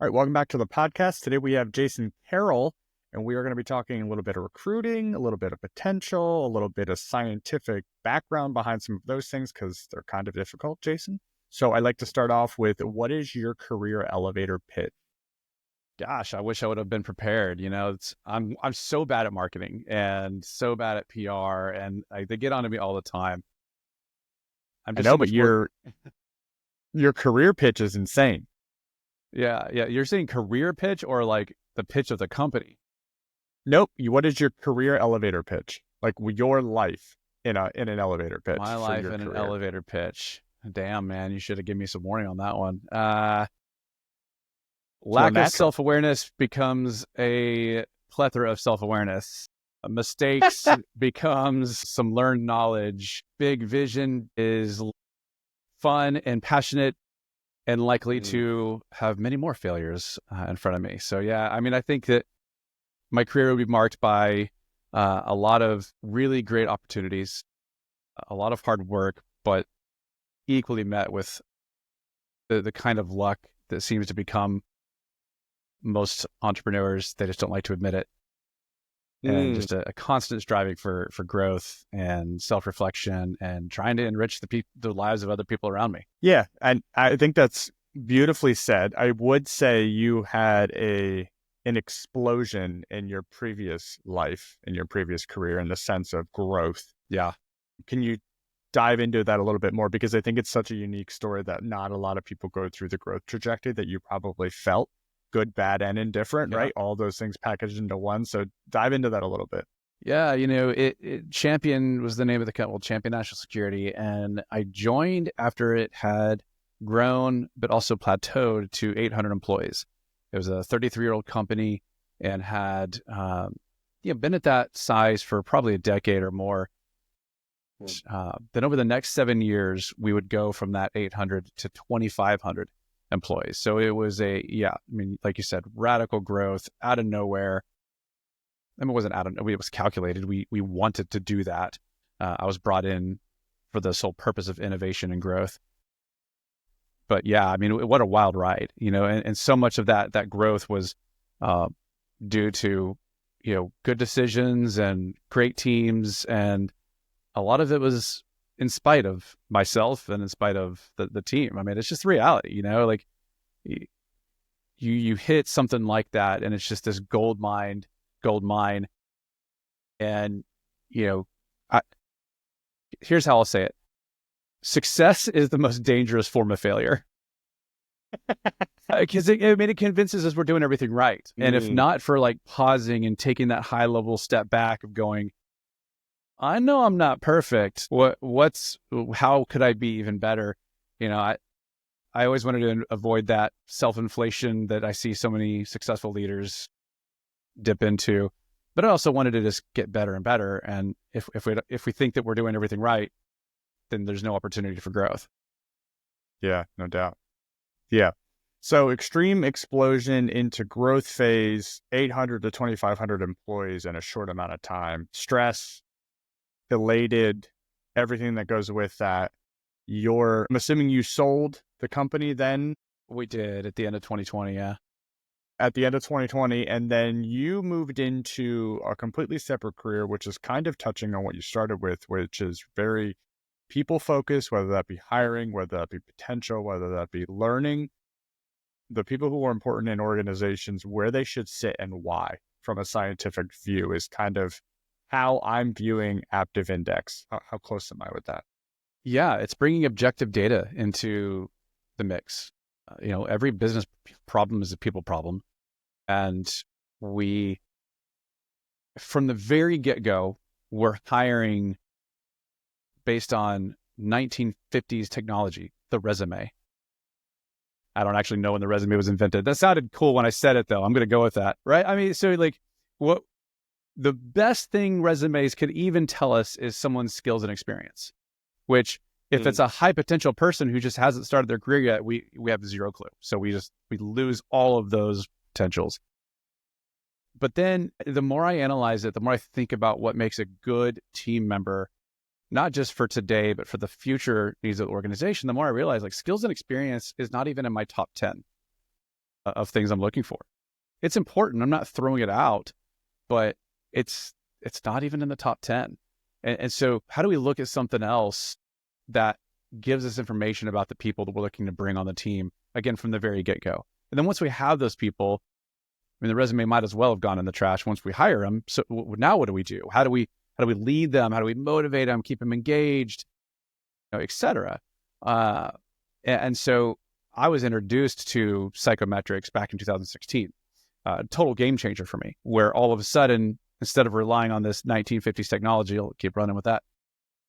All right, welcome back to the podcast. Today we have Jason Carroll, and we are going to be talking a little bit of recruiting, a little bit of potential, a little bit of scientific background behind some of those things because they're kind of difficult, Jason. So I'd like to start off with, what is your career elevator pitch? Gosh, I wish I would have been prepared. I'm so bad at marketing and so bad at PR, and they get onto me all the time. I'm I just know, so but much more. your career pitch is insane. Yeah, yeah. You're saying career pitch or like the pitch of the company? Nope. What is your career elevator pitch? Like your life in an elevator pitch My for life your in an career. elevator pitch. Damn, man, you should have given me some warning on that one. It's more Lack of natural. self-awareness becomes a plethora of self-awareness. Mistakes becomes some learned knowledge. Big vision is fun and passionate and likely Mm. to have many more failures in front of me. So, yeah, I mean, I think that my career would be marked by a lot of really great opportunities, a lot of hard work, but equally met with the kind of luck that seems to become most entrepreneurs. They just don't like to admit it. And Mm. just a constant striving for growth and self-reflection and trying to enrich the lives of other people around me. Yeah, and I think that's beautifully said. I would say you had an explosion in your previous life, in your previous career, in the sense of growth. Yeah. Can you dive into that a little bit more? Because I think it's such a unique story that not a lot of people go through the growth trajectory that you probably felt, good, bad, and indifferent, Yeah. right? All those things packaged into one. So dive into that a little bit. Yeah, Champion was the name of the company, well, Champion National Security, and I joined after it had grown, but also plateaued to 800 employees. It was a 33-year-old company and had been at that size for probably a decade or more. Then over the next 7 years, we would go from that 800 to 2,500 employees. So it was like you said, radical growth out of nowhere. I mean, it wasn't out of nowhere, it was calculated. We wanted to do that. I was brought in for the sole purpose of innovation and growth. But yeah, I mean, what a wild ride, and so much of that growth was due to, good decisions and great teams. And a lot of it was in spite of myself and in spite of the team. I mean, it's just reality, like you hit something like that and it's just this gold mine. And, you know, I, here's how I'll say it. Success is the most dangerous form of failure because it convinces us we're doing everything right. And if Mm. not for like pausing and taking that high level step back of going, I know I'm not perfect. How could I be even better? I always wanted to avoid that self-inflation that I see so many successful leaders dip into, but I also wanted to just get better and better. And if we think that we're doing everything right, then there's no opportunity for growth. Yeah, no doubt. Yeah. So extreme explosion into growth phase, 800 to 2,500 employees in a short amount of time. Stress, elated, everything that goes with that. I'm assuming you sold the company then We did at the end of 2020. Yeah. at the end of 2020, and then you moved into a completely separate career, which is kind of touching on what you started with, which is very people focused, whether that be hiring, whether that be potential, whether that be learning the people who are important in organizations, where they should sit and why from a scientific view is kind of how I'm viewing Aptive Index. How close am I with that? Yeah. It's bringing objective data into the mix. Every business problem is a people problem. And we, from the very get-go, we're hiring based on 1950s technology, the resume. I don't actually know when the resume was invented. That sounded cool when I said it, though. I'm going to go with that, right? I mean, so like, what the best thing resumes could even tell us is someone's skills and experience. Which, if it's Mm. a high potential person who just hasn't started their career yet, we have zero clue. So we lose all of those potentials. But then the more I analyze it, the more I think about what makes a good team member, not just for today, but for the future needs of the organization, the more I realize like skills and experience is not even in my top 10. of things I'm looking for. It's important. I'm not throwing it out, but it's not even in the top 10. And so how do we look at something else that gives us information about the people that we're looking to bring on the team, again, from the very get-go? And then once we have those people, I mean, the resume might as well have gone in the trash once we hire them. So now what do we do? How do we lead them? How do we motivate them, keep them engaged, et cetera? And so I was introduced to psychometrics back in 2016. Total game changer for me, where all of a sudden, instead of relying on this 1950s technology, I'll keep running with that,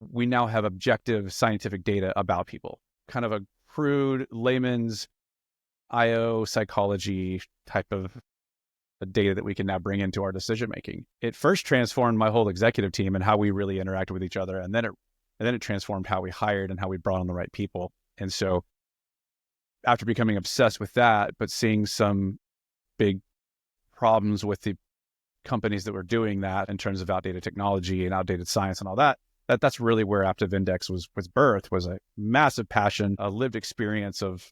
we now have objective scientific data about people, kind of a crude layman's IO psychology type of data that we can now bring into our decision making. It first transformed my whole executive team and how we really interacted with each other, and then it transformed how we hired and how we brought on the right people. And so after becoming obsessed with that, but seeing some big problems with the companies that were doing that in terms of outdated technology and outdated science and all that, that's really where Aptive Index was birthed, was a massive passion, a lived experience of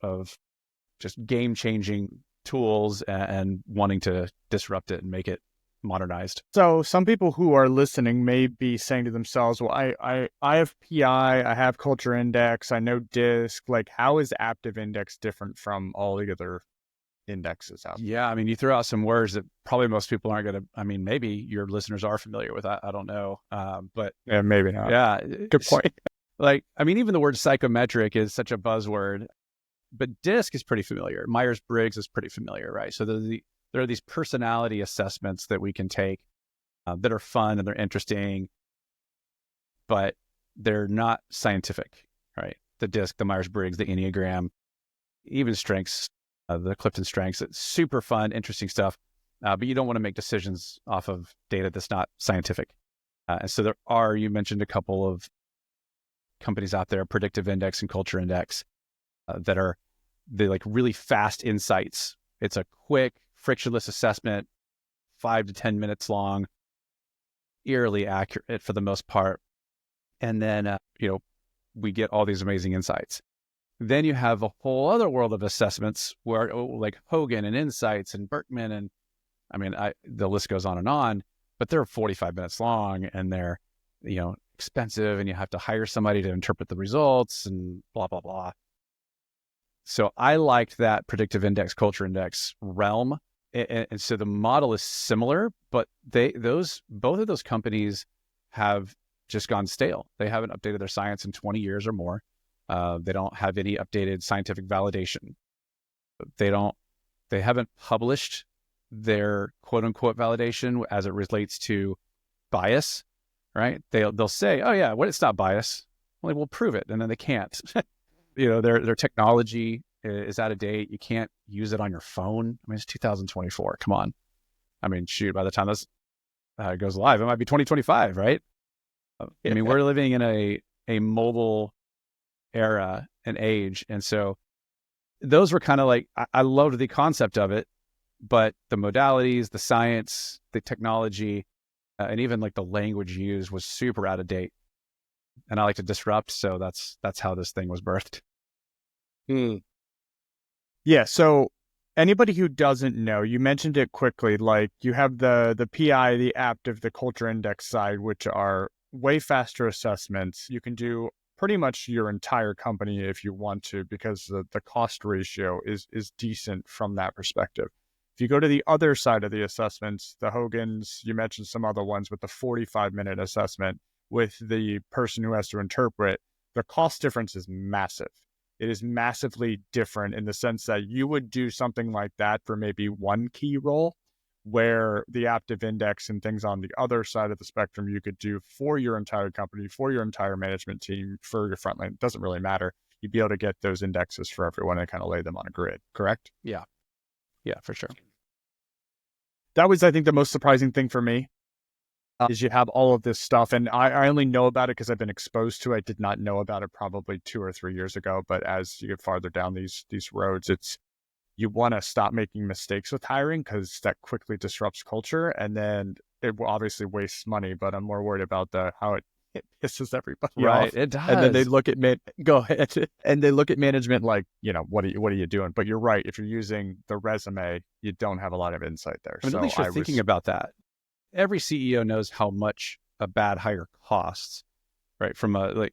just game-changing tools and wanting to disrupt it and make it modernized. So some people who are listening may be saying to themselves, well, I have PI, I have Culture Index, I know DISC. Like, how is Aptive Index different from all the other indexes out there? Yeah, I mean, you throw out some words that probably most people aren't going to, I mean, maybe your listeners are familiar with. I don't know. But yeah, maybe not. Yeah. Good point. Like, I mean, even the word psychometric is such a buzzword, but DISC is pretty familiar. Myers-Briggs is pretty familiar, right? So there are these personality assessments that we can take that are fun and they're interesting, but they're not scientific, right? The DISC, the Myers-Briggs, the Enneagram, even strengths, the Clifton strengths. It's super fun, interesting stuff, but you don't want to make decisions off of data that's not scientific. And so you mentioned a couple of companies out there, Predictive Index and Culture Index, that are like really fast insights. It's a quick, frictionless assessment, 5 to 10 minutes long, eerily accurate for the most part. And then, we get all these amazing insights. Then you have a whole other world of assessments where like Hogan and Insights and Berkman, and I mean, the list goes on, but they're 45 minutes long and they're, expensive, and you have to hire somebody to interpret the results and blah, blah, blah. So I liked that Predictive Index, Culture Index realm. And so the model is similar, but both of those companies have just gone stale. They haven't updated their science in 20 years or more. They don't have any updated scientific validation. They haven't published their quote unquote validation as it relates to bias, right? They'll say, oh yeah, it's not bias. Well, we'll prove it. And then they can't. Their technology is out of date. You can't use it on your phone. I mean, it's 2024. Come on. I mean, shoot, by the time this goes live, it might be 2025, right? I mean, we're living in a mobile era and age. And so those were kind of like, I loved the concept of it, but the modalities, the science, the technology, and even like the language used was super out of date. And I like to disrupt. So that's how this thing was birthed. Yeah. So anybody who doesn't know, you mentioned it quickly, like you have the PI, the Aptive, the Culture Index side, which are way faster assessments. You can do pretty much your entire company if you want to, because the cost ratio is decent from that perspective. If you go to the other side of the assessments, the Hogans, you mentioned some other ones with the 45-minute assessment with the person who has to interpret, the cost difference is massive. It is massively different in the sense that you would do something like that for maybe one key role, where the Aptive Index and things on the other side of the spectrum you could do for your entire company, for your entire management team, for your frontline. It doesn't really matter. You'd be able to get those indexes for everyone and kind of lay them on a grid, correct? Yeah. Yeah, for sure. That was, I think, the most surprising thing for me. Is you have all of this stuff, and I only know about it because I've been exposed to it. I did not know about it probably 2 or 3 years ago, but as you get farther down these roads, you want to stop making mistakes with hiring because that quickly disrupts culture, and then it will obviously wastes money, but I'm more worried about how it it pisses everybody Right. off. It And then they does. look at go ahead, and they look at management like, what are you doing? But you're right. If you're using the resume, you don't have a lot of insight there. I mean, at So least you're thinking about that. Every CEO knows how much a bad hire costs, right? From the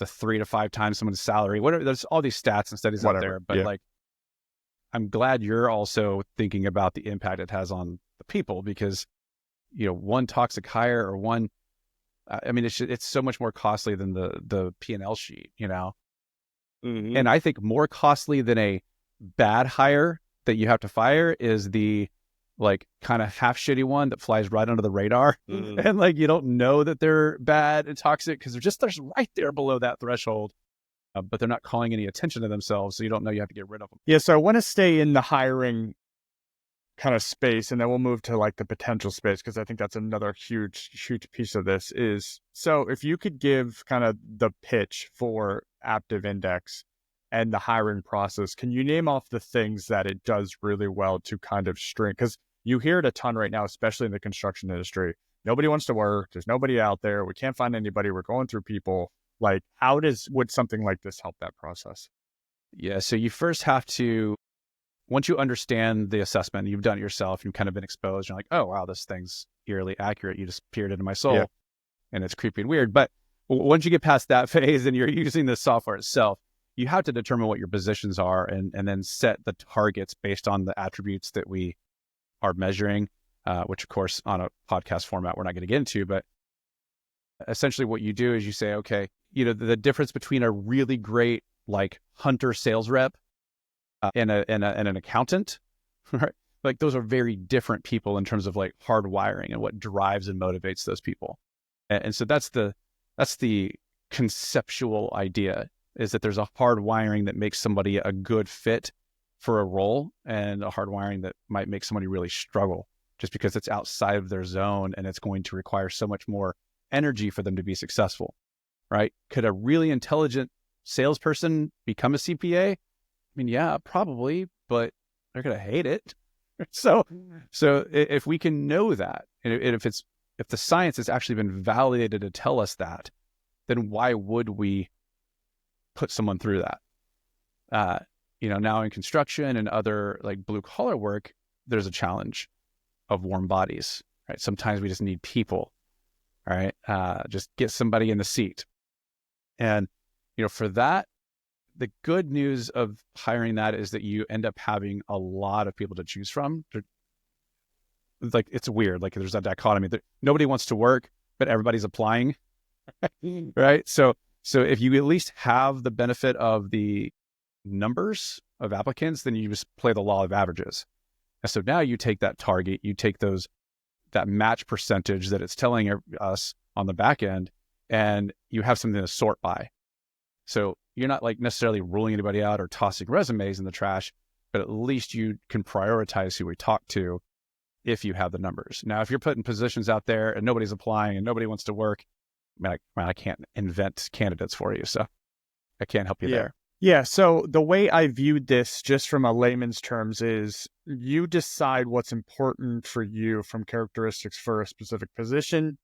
3 to 5 times someone's salary, whatever. There's all these stats and studies out whatever. there, but Yeah. like, I'm glad you're also thinking about the impact it has on the people because, one toxic hire or one, I mean, it's so much more costly than the P&L sheet, Hmm. and I think more costly than a bad hire that you have to fire is the like kind of half shitty one that flies right under the radar and like you don't know that they're bad and toxic because they're right there below that threshold, but they're not calling any attention to themselves, so you don't know you have to get rid of them. Yeah. So I want to stay in the hiring kind of space, and then we'll move to like the potential space, because I think that's another huge piece of this. Is so if you could give kind of the pitch for Aptive Index and the hiring process, can you name off the things that it does really well to kind of string? Because you hear it a ton right now, especially in the construction industry. Nobody wants to work. There's nobody out there. We can't find anybody. We're going through people. Like, would something like this help that process? Yeah, so you first have to, once you understand the assessment, you've done it yourself, you've kind of been exposed, you're like, oh wow, this thing's eerily accurate, you just peered into my Yeah. soul and it's creepy and weird. But once you get past that phase and you're using the software itself, you have to determine what your positions are and then set the targets based on the attributes that we are measuring, which of course on a podcast format we're not going to get into. But essentially what you do is you say, okay, the difference between a really great like hunter sales rep and an accountant, right? Like those are very different people in terms of like hard wiring and what drives and motivates those people. And so that's the conceptual idea, is that there's a hard wiring that makes somebody a good fit for a role and a hard wiring that might make somebody really struggle just because it's outside of their zone and it's going to require so much more energy for them to be successful, right? Could a really intelligent salesperson become a CPA? I mean, yeah, probably, but they're going to hate it. So if we can know that, and if the science has actually been validated to tell us that, then why would we put someone through that? Now in construction and other like blue collar work, there's a challenge of warm bodies, right? Sometimes we just need people, right? Just get somebody in the seat. And, for that, the good news of hiring that is that you end up having a lot of people to choose from. Like, it's weird. Like there's that dichotomy that nobody wants to work, but everybody's applying, right? So if you at least have the benefit of the numbers of applicants, then you just play the law of averages. And so now you take that target, you take that match percentage that it's telling us on the back end, and you have something to sort by. So you're not like necessarily ruling anybody out or tossing resumes in the trash, but at least you can prioritize who we talk to if you have the numbers. Now, if you're putting positions out there and nobody's applying and nobody wants to work, I can't invent candidates for you. So I can't help you Yeah. there. Yeah. So the way I viewed this, just from a layman's terms, is you decide what's important for you from characteristics for a specific position.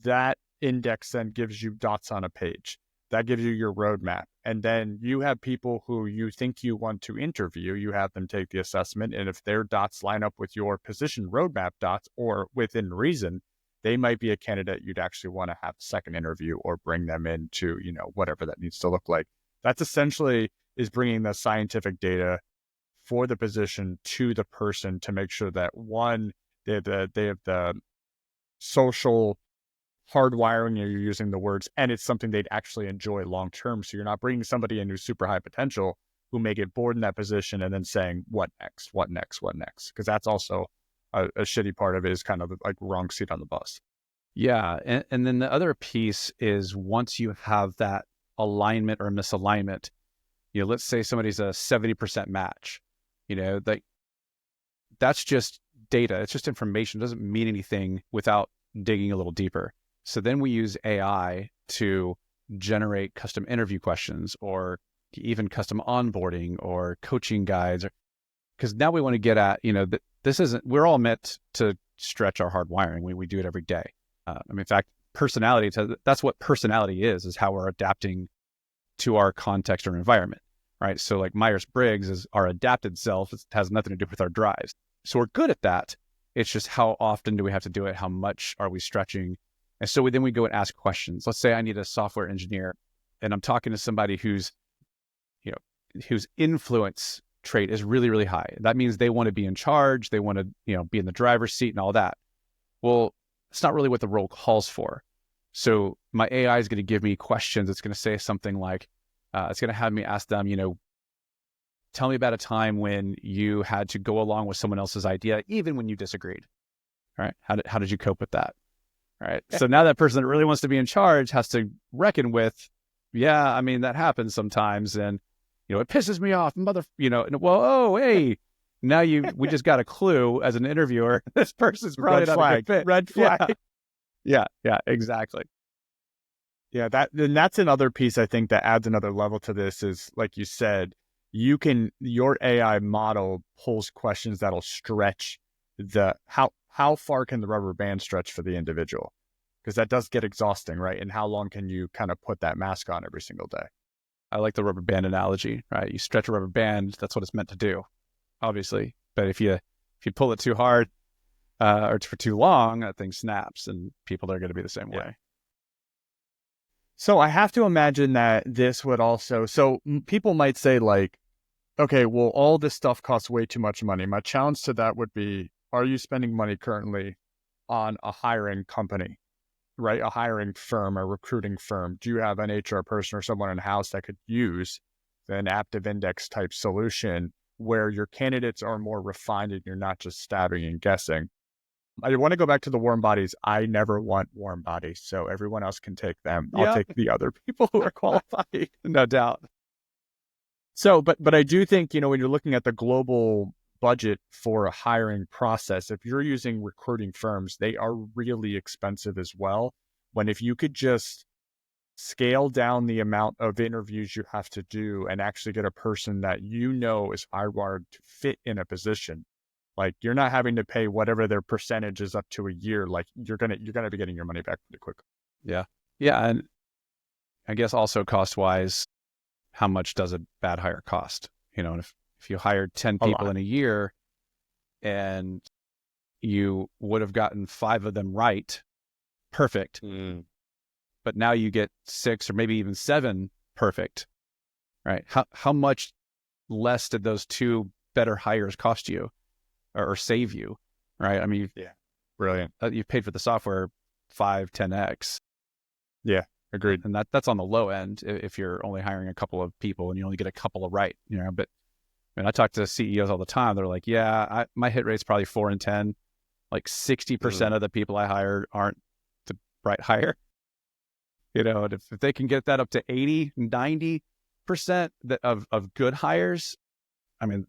That index then gives you dots on a page. That gives you your roadmap. And then you have people who you think you want to interview. You have them take the assessment. And if their dots line up with your position roadmap dots or within reason, they might be a candidate you'd actually want to have a second interview or bring them into, whatever that needs to look like. That's essentially is bringing the scientific data for the position to the person to make sure that, one, they have the social hardwiring, you're using the words, and it's something they'd actually enjoy long term. So you're not bringing somebody in who's super high potential who may get bored in that position and then saying, what next? What next? What next? Because that's also a shitty part of it, is kind of like wrong seat on the bus. Yeah. And then the other piece is, once you have that alignment or misalignment, let's say somebody's a 70% match, like that's just data. It's just information. It doesn't mean anything without digging a little deeper. So then we use AI to generate custom interview questions or even custom onboarding or coaching guides, because now we want to get at, that we're all meant to stretch our hard wiring. We do it every day. In fact, personality that's what personality is how we're adapting to our context or environment, right? So like Myers-Briggs is our adapted self. It has nothing to do with our drives. So we're good at that. It's just how often do we have to do it? How much are we stretching? And so then we go and ask questions. Let's say I need a software engineer and I'm talking to somebody whose influence trait is really, really high. That means they want to be in charge. They want to, be in the driver's seat and all that. Well, it's not really what the role calls for. So my AI is going to give me questions. It's going to say something like, it's going to have me ask them, tell me about a time when you had to go along with someone else's idea, even when you disagreed. All right. How did you cope with that? All right. So now that person that really wants to be in charge has to reckon with, that happens sometimes. And, it pisses me off, hey, now we just got a clue as an interviewer. This person's probably not a good fit. Red flag. Yeah, exactly. Yeah, that's another piece I think that adds another level to this is, like you said, your AI model pulls questions that'll stretch how far can the rubber band stretch for the individual? Because that does get exhausting, right? And how long can you kind of put that mask on every single day? I like the rubber band analogy, right? You stretch a rubber band, that's what it's meant to do, obviously. But if you pull it too hard or for too long, that thing snaps, and people are going to be the same way. So I have to imagine that this would also, people might say like, okay, well, all this stuff costs way too much money. My challenge to that would be, are you spending money currently on a hiring company, right? A hiring firm, a recruiting firm? Do you have an HR person or someone in-house that could use an Aptive Index type solution where your candidates are more refined and you're not just stabbing and guessing? I want to go back to the warm bodies. I never want warm bodies, so everyone else can take them. I'll take the other people who are qualified. No doubt. So, but I do think, when you're looking at the global budget for a hiring process, if you're using recruiting firms, they are really expensive as well. When if you could just scale down the amount of interviews you have to do and actually get a person that is hardwired to fit in a position, like you're not having to pay whatever their percentage is up to a year, like you're gonna be getting your money back pretty quickly. Yeah, and I guess also cost wise, how much does a bad hire cost? And if you hired 10 people in a year and you would have gotten 5 of them right, perfect. But now you get 6 or maybe even 7 perfect, right? How much less did those 2 better hires cost you or save you, right? I mean, brilliant. You've paid for the software 5, 10x. Yeah, agreed. And that's on the low end if you're only hiring a couple of people and you only get a couple of right, but I talk to CEOs all the time. They're like, my hit rate's probably 4 in 10. Like 60% of the people I hire aren't the right hire. And if they can get that up to 80, 90% of good hires, I mean,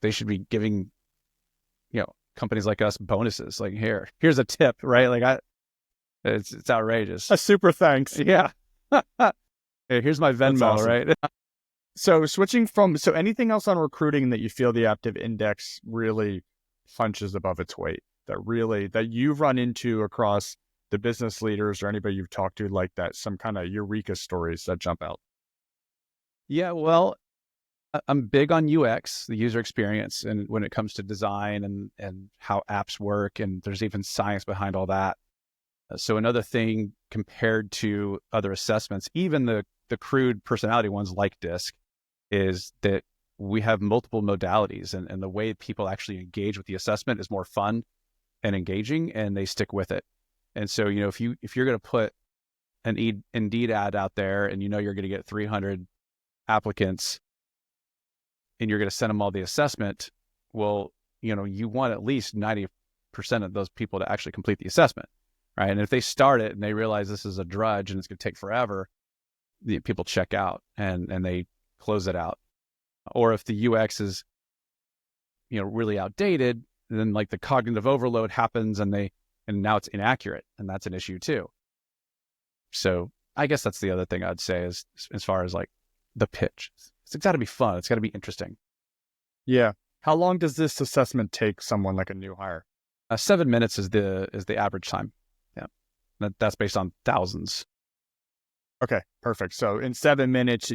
they should be giving, companies like us bonuses. Like, here's a tip, right? Like it's outrageous. A super thanks. Yeah. Hey, here's my Venmo, awesome. Right? So anything else on recruiting that you feel the Aptive Index really punches above its weight, that you've run into across the business leaders or anybody you've talked to, like that, some kind of eureka stories that jump out? Yeah, well, I'm big on UX, the user experience, and when it comes to design and how apps work, and there's even science behind all that. So another thing compared to other assessments, even the crude personality ones like DISC, is that we have multiple modalities, and the way people actually engage with the assessment is more fun and engaging, and they stick with it. And so, if you're going to put an Indeed ad out there and you're going to get 300 applicants and you're going to send them all the assessment, well, you want at least 90% of those people to actually complete the assessment, right? And if they start it and they realize this is a drudge and it's going to take forever, the people check out and they close it out. Or if the UX is, really outdated, then like the cognitive overload happens and now it's inaccurate, and that's an issue too. So I guess that's the other thing I'd say is as far as like the pitch. It's got to be fun. It's got to be interesting. Yeah. How long does this assessment take someone like a new hire? 7 minutes is the average time. Yeah. That's based on thousands. Okay, perfect. So in 7 minutes,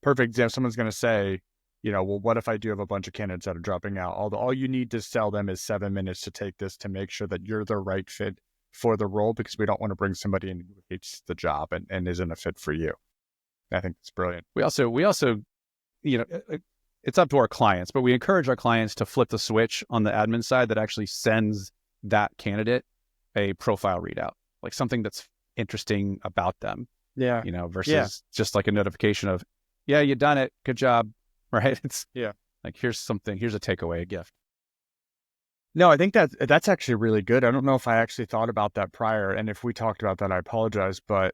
perfect example, someone's going to say, well, what if I do have a bunch of candidates that are dropping out? All you need to sell them is 7 minutes to take this to make sure that you're the right fit for the role, because we don't want to bring somebody in who hates the job and isn't a fit for you. I think it's brilliant. We also, it's up to our clients, but we encourage our clients to flip the switch on the admin side that actually sends that candidate a profile readout, like something that's interesting about them. Yeah. Versus just like a notification of, yeah, you done it. Good job. Right. It's like, here's a takeaway, a gift. No, I think that's actually really good. I don't know if I actually thought about that prior. And if we talked about that, I apologize. But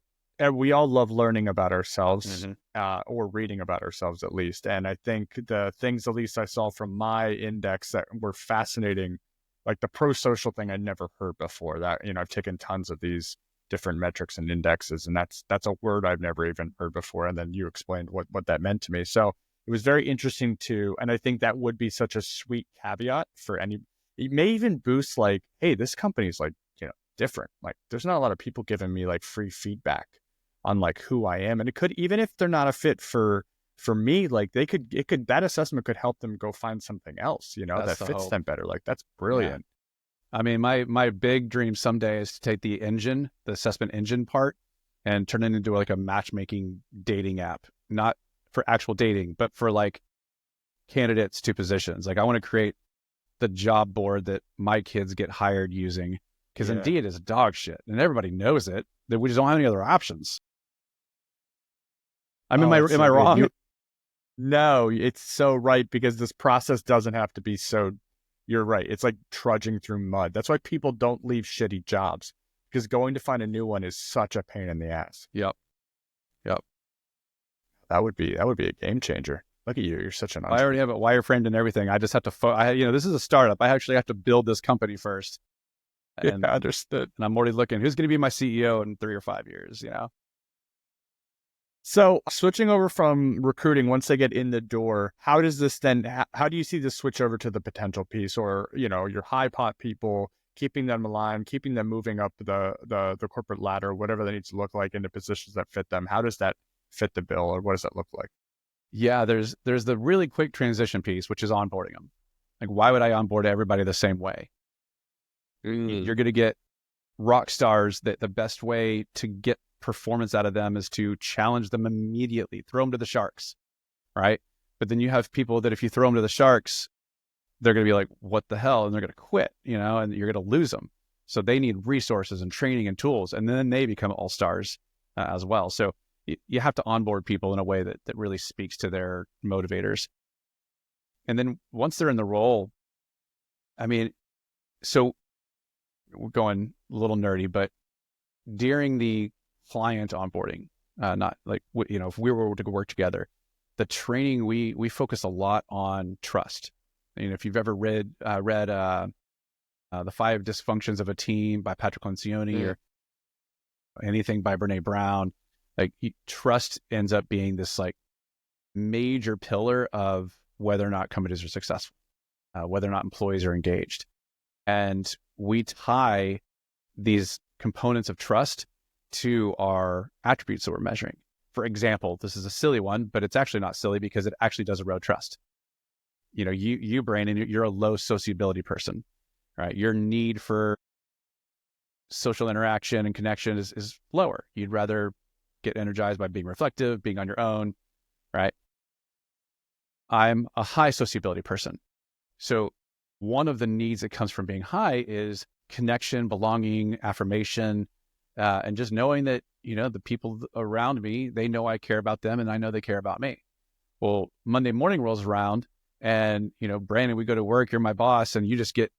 we all love learning about ourselves, or reading about ourselves at least. And I think the things, at least I saw from my index, that were fascinating, like the pro-social thing I'd never heard before. That, I've taken tons of these different metrics and indexes, and that's a word I've never even heard before. And then you explained what that meant to me. So it was very interesting and I think that would be such a sweet caveat for any. It may even boost, like, hey, this company's like, different. Like, there's not a lot of people giving me like free feedback on like who I am. And it could, even if they're not a fit for me, like that assessment could help them go find something else, that fits them better. Like, that's brilliant. Yeah. I mean, my big dream someday is to take the assessment engine part, and turn it into like a matchmaking dating app, not for actual dating, but for like candidates to positions. Like, I want to create the job board that my kids get hired using, because Indeed is dog shit and everybody knows it, that we just don't have any other options. Am I wrong? No, it's so right, because this process doesn't have to be so. You're right. It's like trudging through mud. That's why people don't leave shitty jobs, because going to find a new one is such a pain in the ass. Yep. That would be a game changer. Look at you. You're such an I already have it wireframed and everything. I just have to, this is a startup. I actually have to build this company first. And understood. And I'm already looking, who's going to be my CEO in 3 or 5 years, So switching over from recruiting, once they get in the door, how does this then, how do you see this switch over to the potential piece, or, your high pot people, keeping them aligned, keeping them moving up the corporate ladder, whatever that needs to look like, into positions that fit them? How does that fit the bill, or what does that look like? Yeah, there's the really quick transition piece, which is onboarding them. Like, why would I onboard everybody the same way? You're going to get rock stars that the best way to get performance out of them is to challenge them immediately, throw them to the sharks, right? But then you have people that if you throw them to the sharks, they're going to be like, what the hell? And they're going to quit, and you're going to lose them. So they need resources and training and tools, and then they become all-stars as well. So you have to onboard people in a way that really speaks to their motivators. And then once they're in the role, I mean, so we're going a little nerdy, but during the client onboarding, not like, if we were to work together, the training, we focus a lot on trust. If you've ever read The 5 Dysfunctions of a Team by Patrick Lencioni, or anything by Brene Brown, like, trust ends up being this like major pillar of whether or not companies are successful, whether or not employees are engaged. And we tie these components of trust to our attributes that we're measuring. For example, this is a silly one, but it's actually not silly, because it actually does erode trust. You Brandon, you're a low sociability person, right? Your need for social interaction and connection is lower. You'd rather get energized by being reflective, being on your own, right? I'm a high sociability person. So one of the needs that comes from being high is connection, belonging, affirmation, and just knowing that, the people around me, they know I care about them, and I know they care about me. Well, Monday morning rolls around, and, Brandon, we go to work, you're my boss, and you just get,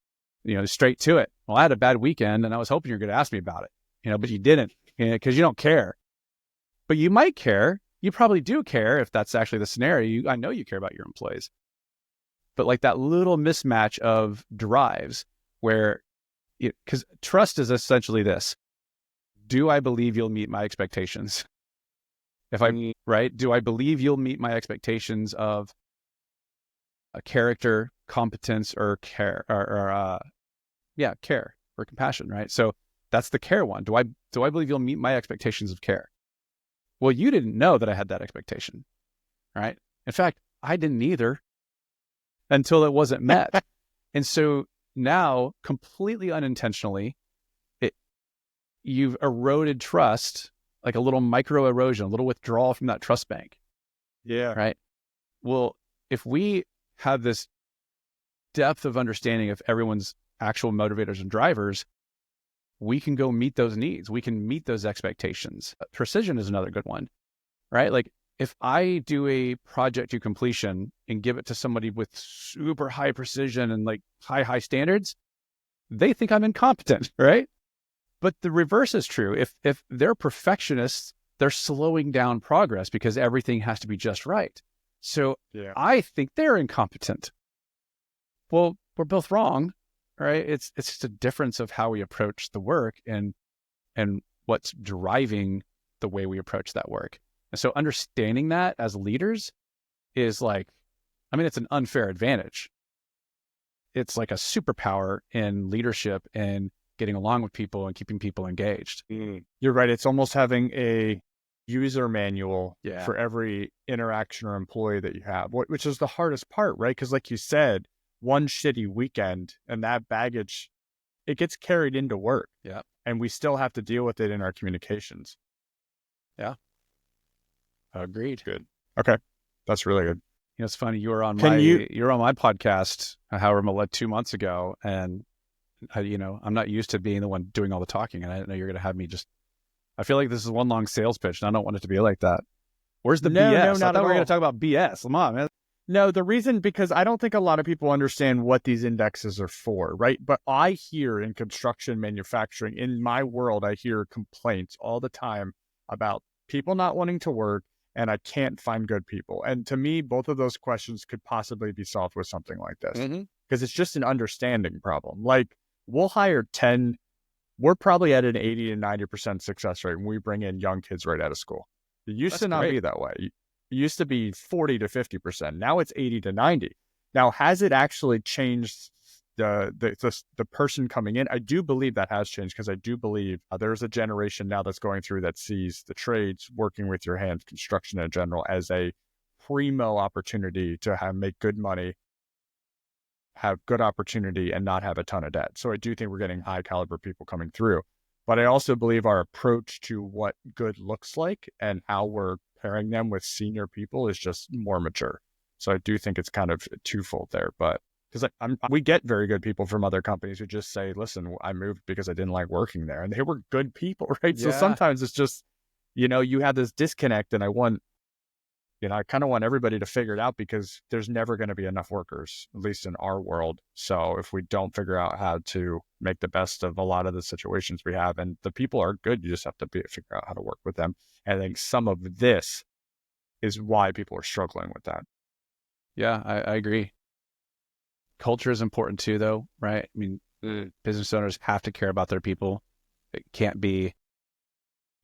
straight to it. Well, I had a bad weekend, and I was hoping you're going to ask me about it, but you didn't, because you don't care. But you might care. You probably do care if that's actually the scenario. I know you care about your employees. But like that little mismatch of drives where, because trust is essentially this: do I believe you'll meet my expectations? Right? Do I believe you'll meet my expectations of a character, competence, or care, care or compassion, right? So That's the care one. Do I believe you'll meet my expectations of care? Well, you didn't know that I had that expectation, right? In fact, I didn't either until it wasn't met. And so now, completely unintentionally, you've eroded trust, like a little micro erosion, a little withdrawal from that trust bank. Yeah. Right. Well, if we have this depth of understanding of everyone's actual motivators and drivers, we can go meet those needs. We can meet those expectations. Precision is another good one, right? Like if I do a project to completion and give it to somebody with super high precision and like high standards, they think I'm incompetent, right? But the reverse is true. If they're perfectionists, they're slowing down progress because everything has to be just right. So Yeah. I think they're incompetent. Well, we're both wrong, right? It's just a difference of how we approach the work and what's driving the way we approach that work. And so understanding that as leaders is like, I mean, it's an unfair advantage. It's like a superpower in leadership and getting along with people and keeping people engaged. You're right. It's almost having a user manual Yeah. for every interaction or employee that you have, which is the hardest part, right? Because like you said, one shitty weekend and that baggage, it gets carried into work. Yeah. And we still have to deal with it in our communications. Yeah. Agreed. Good. Okay. That's really good. You know, it's funny. You were on you were on my podcast, however, 2 months ago, and I'm not used to being the one doing all the talking, and I didn't know you're going to have me just. I feel like this is one long sales pitch, and I don't want it to be like that. Where's the BS? No, I not thought at we were all. going to talk about BS. Come on, man. No, the reason, because I don't think a lot of people understand what these indexes are for, right? But I hear in construction, manufacturing, in my world, I hear complaints all the time about people not wanting to work, and I can't find good people. And to me, both of those questions could possibly be solved with something like this, because it's just an understanding problem. Like, we'll hire 10, we're probably at an 80 to 90% success rate when we bring in young kids right out of school. It used to not be that way. It used to be 40 to 50%. Now it's 80 to 90. Now, has it actually changed the person coming in? I do believe that has changed, because I do believe there's a generation now that's going through that sees the trades, working with your hands, construction in general, as a primo opportunity to make good money, have good opportunity, and not have a ton of debt. So I do think we're getting high caliber people coming through. But I also believe our approach to what good looks like and how we're pairing them with senior people is just more mature. So I do think it's kind of twofold there. But because we get very good people from other companies who just say, listen, I moved because I didn't like working there. And they were good people, right? Yeah. So sometimes it's just, you have this disconnect, and I kind of want everybody to figure it out, because there's never going to be enough workers, at least in our world. So if we don't figure out how to make the best of a lot of the situations we have, and the people are good, you just have to figure out how to work with them. And I think some of this is why people are struggling with that. Yeah, I agree. Culture is important too, though, right? I mean, business owners have to care about their people. It can't be.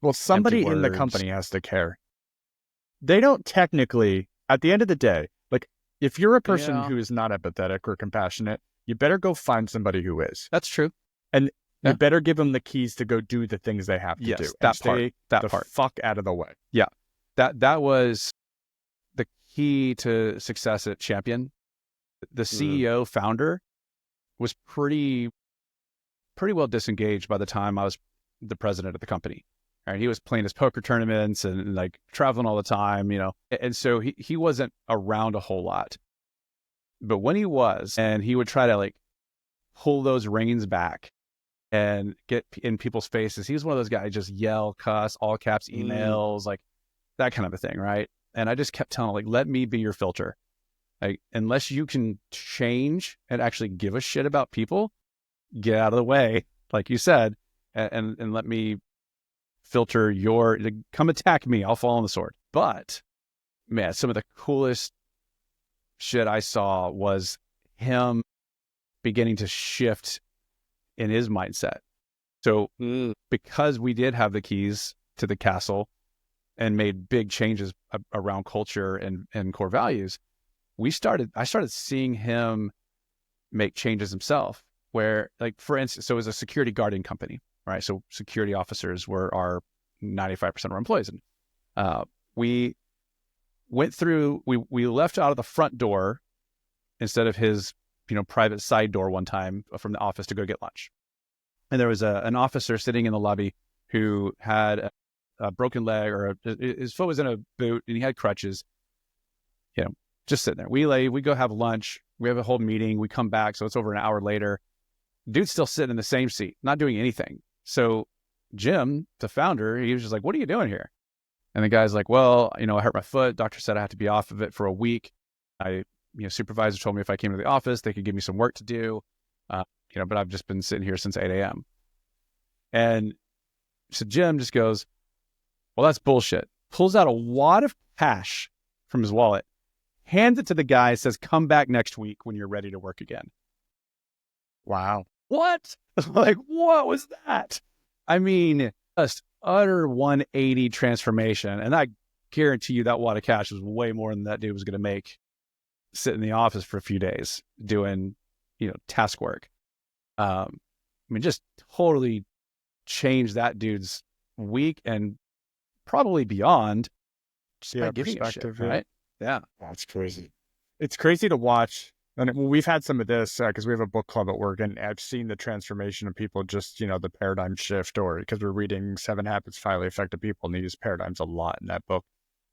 Well, somebody in the company has to care. They don't technically, at the end of the day, like, if you're a person who is not empathetic or compassionate, you better go find somebody who is. That's true. And you better give them the keys to go do the things they have to do. That stay part. Fuck out of the way. Yeah. That was the key to success at Champion. The CEO founder was pretty well disengaged by the time I was the president of the company. Right? He was playing his poker tournaments and like traveling all the time, and so he wasn't around a whole lot. But when he was, and he would try to like pull those reins back and get in people's faces. He was one of those guys, just yell, cuss, all caps emails, like that kind of a thing, right? And I just kept telling him, like, let me be your filter. Like, unless you can change and actually give a shit about people, get out of the way, like you said, and let me filter come attack me, I'll fall on the sword. But man, some of the coolest shit I saw was him beginning to shift in his mindset. So because we did have the keys to the castle and made big changes around culture and core values, I started seeing him make changes himself, where, like, for instance, so it was a security guarding company. right? So security officers were our 95% of our employees. And we went through, we left out of the front door instead of his, private side door one time from the office to go get lunch. And there was an officer sitting in the lobby who had a broken leg, or his foot was in a boot and he had crutches, just sitting there. We go have lunch. We have a whole meeting. We come back. So it's over an hour later. Dude's still sitting in the same seat, not doing anything. So Jim, the founder, he was just like, "What are you doing here?" And the guy's like, "Well, I hurt my foot. Doctor said I had to be off of it for a week. Supervisor told me if I came to the office, they could give me some work to do. But I've just been sitting here since 8 a.m. And so Jim just goes, "Well, that's bullshit." Pulls out a wad of cash from his wallet, hands it to the guy, says, "Come back next week when you're ready to work again." Wow. What? Like, what was that? I mean, just utter 180 transformation. And I guarantee you that wad of cash was way more than that dude was going to make sitting in the office for a few days doing, task work. Just totally changed that dude's week and probably beyond just by giving a shit, right? Yeah. That's crazy. It's crazy to watch. And we've had some of this because we have a book club at work, and I've seen the transformation of people, just, the paradigm shift, or because we're reading 7 Habits of Highly Effective People, and they use paradigms a lot in that book.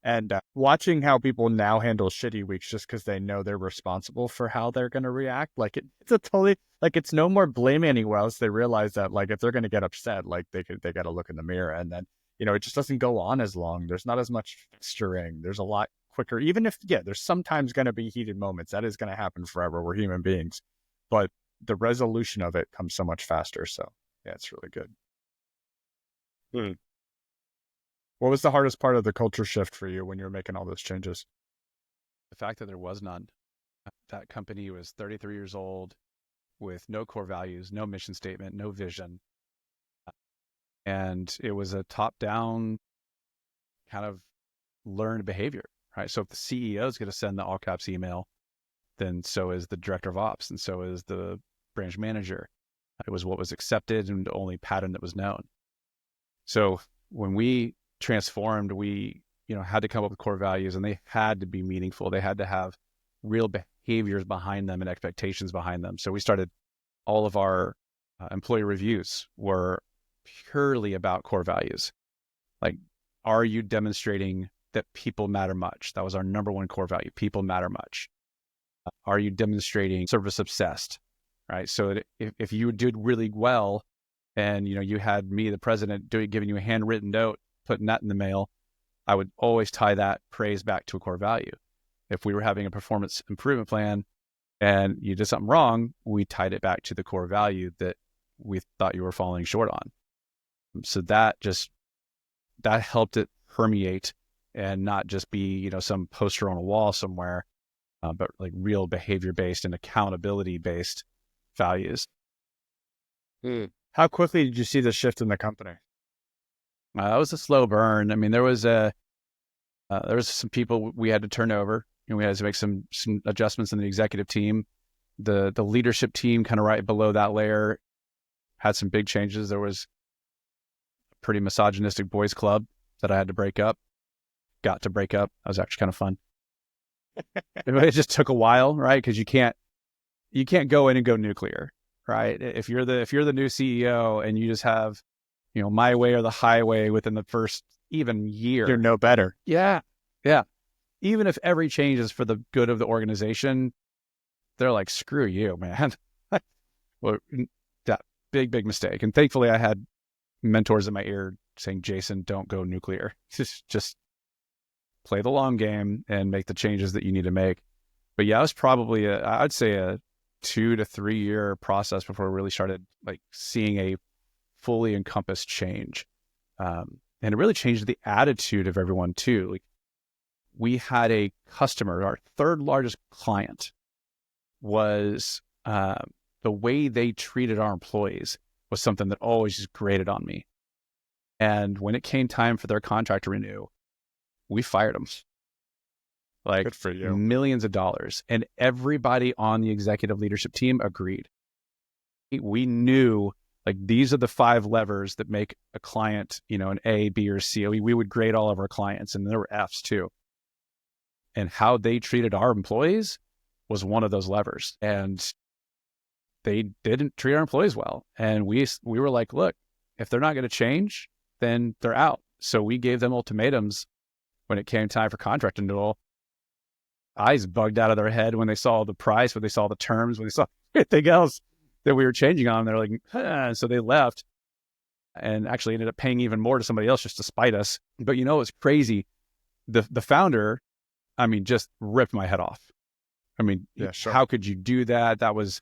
And watching how people now handle shitty weeks just because they know they're responsible for how they're going to react. Like it's a totally, like, it's no more blame anyone else. They realize that, like, if they're going to get upset, like they got to look in the mirror, and then, it just doesn't go on as long. There's not as much festering. There's a lot quicker, even if, there's sometimes going to be heated moments. That is going to happen forever. We're human beings, but the resolution of it comes so much faster. So yeah, it's really good. What was the hardest part of the culture shift for you when you were making all those changes? The fact that there was none. That company was 33 years old with no core values, no mission statement, no vision. And it was a top-down kind of learned behavior, right? So if the CEO is going to send the all caps email, then so is the director of ops, and so is the branch manager. It was what was accepted and the only pattern that was known. So when we transformed, we had to come up with core values, and they had to be meaningful. They had to have real behaviors behind them and expectations behind them. So we started, all of our employee reviews were purely about core values. Like, are you demonstrating that people matter much? That was our number one core value. People matter much. Are you demonstrating service obsessed? Right. So that if you did really well, and you had me, the president, giving you a handwritten note, putting that in the mail, I would always tie that praise back to a core value. If we were having a performance improvement plan and you did something wrong, we tied it back to the core value that we thought you were falling short on. So that helped it permeate and not just be, some poster on a wall somewhere, but like real behavior-based and accountability-based values. How quickly did you see the shift in the company? That was a slow burn. I mean, there was some people we had to turn over, and we had to make some adjustments in the executive team. The leadership team, kind of right below that layer, had some big changes. There was a pretty misogynistic boys club that I had to break up. Got to break up. That was actually kind of fun. It just took a while, right? Because you can't go in and go nuclear, right? If you're the new CEO and you just have, my way or the highway within the first even year, you're no better. Yeah. Even if every change is for the good of the organization, they're like, screw you, man. Well, that big mistake. And thankfully, I had mentors in my ear saying, "Jason, don't go nuclear. Just play the long game and make the changes that you need to make." But yeah, it was probably I'd say a 2 to 3 year process before we really started like seeing a fully encompassed change. And it really changed the attitude of everyone too. Like, we had a customer, our third largest client, was the way they treated our employees was something that always just grated on me. And when it came time for their contract to renew, we fired them. Like, good for you. Millions of dollars. And everybody on the executive leadership team agreed. We knew Like, these are the 5 levers that make a client, an A, B, or C. We would grade all of our clients, and there were Fs too. And how they treated our employees was one of those levers. And they didn't treat our employees well. And we were like, look, if they're not going to change, then they're out. So we gave them ultimatums when it came time for contract renewal. Eyes bugged out of their head when they saw the price, when they saw the terms, when they saw everything else that we were changing on. They're like, huh. So they left and actually ended up paying even more to somebody else just to spite us. But it's crazy. The founder, just ripped my head off. Yeah, sure. How could you do that? That was,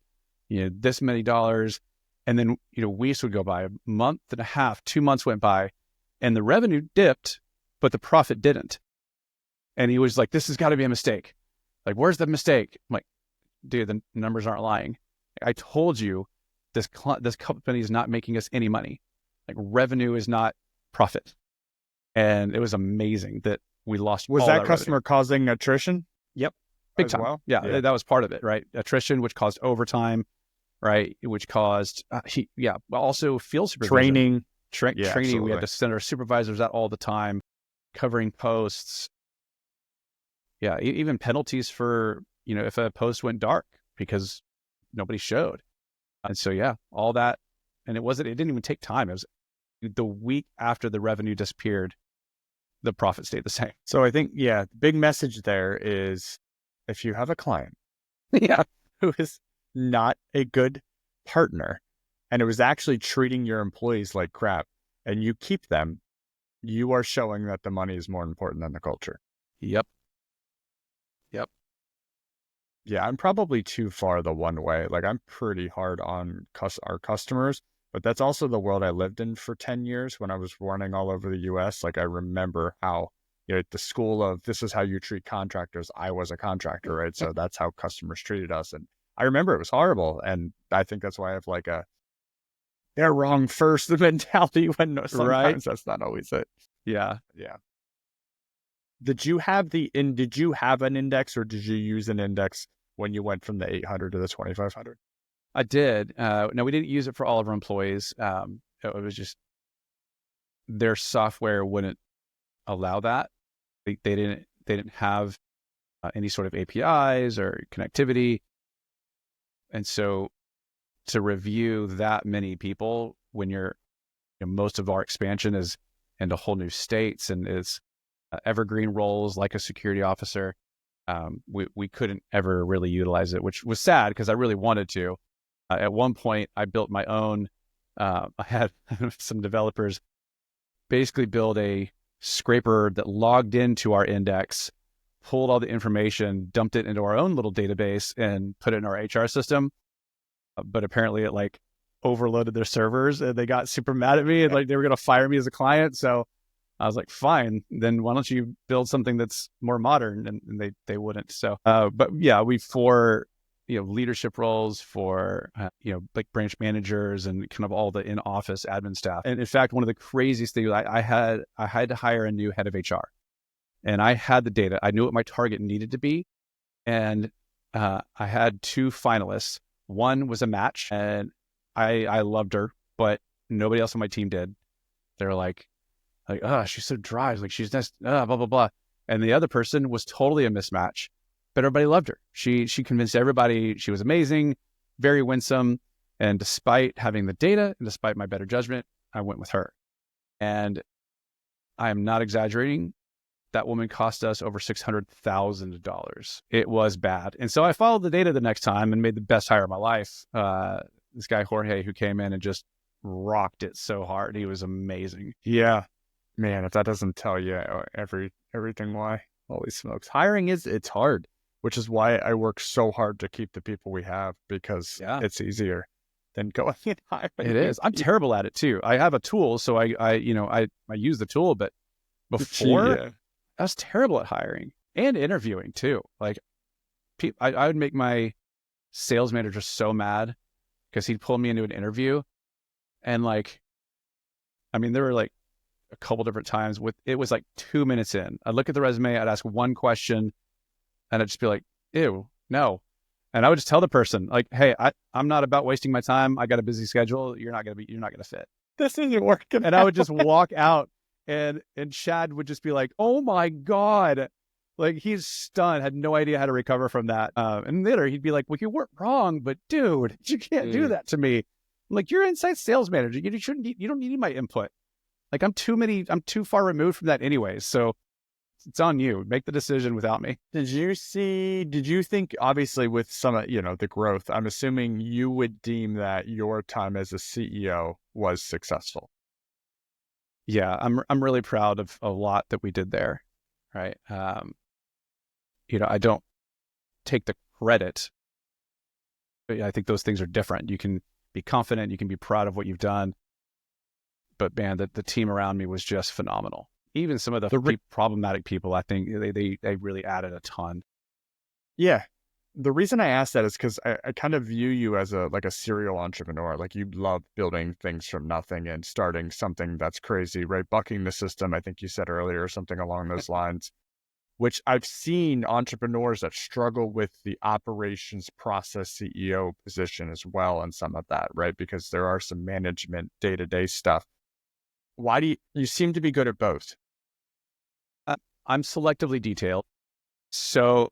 this many dollars. And then, weeks would go by, a month and a half, 2 months went by, and the revenue dipped, but the profit didn't. And he was like, this has got to be a mistake. Like, where's the mistake? I'm like, dude, the numbers aren't lying. I told you this company is not making us any money. Like, revenue is not profit. And it was amazing that we lost Was all that that customer revenue. causing attrition? Yep. Big as time. well? Yeah, that was part of it, right? Attrition, which caused overtime, right? Which caused, also field supervision. Training. Yeah, Training. absolutely. We had to send our supervisors out all the time, covering posts. Yeah, even penalties for, if a post went dark because nobody showed. And so, all that. And it didn't even take time. It was the week after the revenue disappeared, the profit stayed the same. So I think, the big message there is, if you have a client who is not a good partner, and it was actually treating your employees like crap, and you keep them, you are showing that the money is more important than the culture. Yep. Yeah, I'm probably too far the one way. Like, I'm pretty hard on our customers, but that's also the world I lived in for 10 years when I was running all over the US. Like, I remember how, the school of this is how you treat contractors. I was a contractor, right? So that's how customers treated us. And I remember it was horrible. And I think that's why I have like they're wrong first mentality when sometimes that's not always it. Yeah. Did you have an index, or did you use an index when you went from the 800 to the 2500? I did. No, we didn't use it for all of our employees. It was just their software wouldn't allow that. They didn't have any sort of APIs or connectivity. And so to review that many people when most of our expansion is into whole new states and is evergreen roles like a security officer, we couldn't ever really utilize it, which was sad because I really wanted to. At one point, I built my own. I had some developers basically build a scraper that logged into our index, pulled all the information, dumped it into our own little database, and put it in our HR system. But apparently, it overloaded their servers, and they got super mad at me, and they were going to fire me as a client. So I was like, fine, then why don't you build something that's more modern? And they wouldn't. So, but yeah, for leadership roles, for like branch managers and kind of all the in-office admin staff. And in fact, one of the craziest things, I had to hire a new head of HR, and I had the data. I knew what my target needed to be, and I had 2 finalists. One was a match, and I loved her, but nobody else on my team did. They're like, she's so dry. Like, she's just, blah, blah, blah. And the other person was totally a mismatch, but everybody loved her. She convinced everybody she was amazing, very winsome. And despite having the data and despite my better judgment, I went with her. And I am not exaggerating. That woman cost us over $600,000. It was bad. And so I followed the data the next time and made the best hire of my life. This guy, Jorge, who came in and just rocked it so hard. He was amazing. Yeah. Man, if that doesn't tell you everything why, holy smokes. Hiring it's hard, which is why I work so hard to keep the people we have, because it's easier than going and hiring. It is. I'm terrible at it too. I have a tool, so I use the tool, but before I was terrible at hiring and interviewing too. Like, I would make my sales manager so mad because he'd pull me into an interview, and there were a couple different times it was 2 minutes in. I'd look at the resume, I'd ask one question, and I'd just be like, ew, no. And I would just tell the person like, hey, I'm not about wasting my time. I got a busy schedule. You're not gonna fit. This isn't working And I out. would just walk out, and Chad would just be like, oh my God. Like he's stunned, had no idea how to recover from that. And later he'd be like, well, you weren't wrong, but dude, you can't do that to me. I'm like, you're inside sales manager. You don't need my input. Like I'm too far removed from that anyways. So it's on you. Make the decision without me. Did you think, obviously with some, the growth, I'm assuming you would deem that your time as a CEO was successful. Yeah, I'm really proud of a lot that we did there. Right. I don't take the credit. I think those things are different. You can be confident, you can be proud of what you've done. But man, the team around me was just phenomenal. Even some of the problematic people, I think they really added a ton. Yeah. The reason I asked that is because I kind of view you as a serial entrepreneur. Like you love building things from nothing and starting something that's crazy, right? Bucking the system, I think you said earlier, or something along those lines, which I've seen entrepreneurs that struggle with the operations process CEO position as well, and some of that, right? Because there are some management day-to-day stuff. Why do you seem to be good at both? I'm selectively detailed. So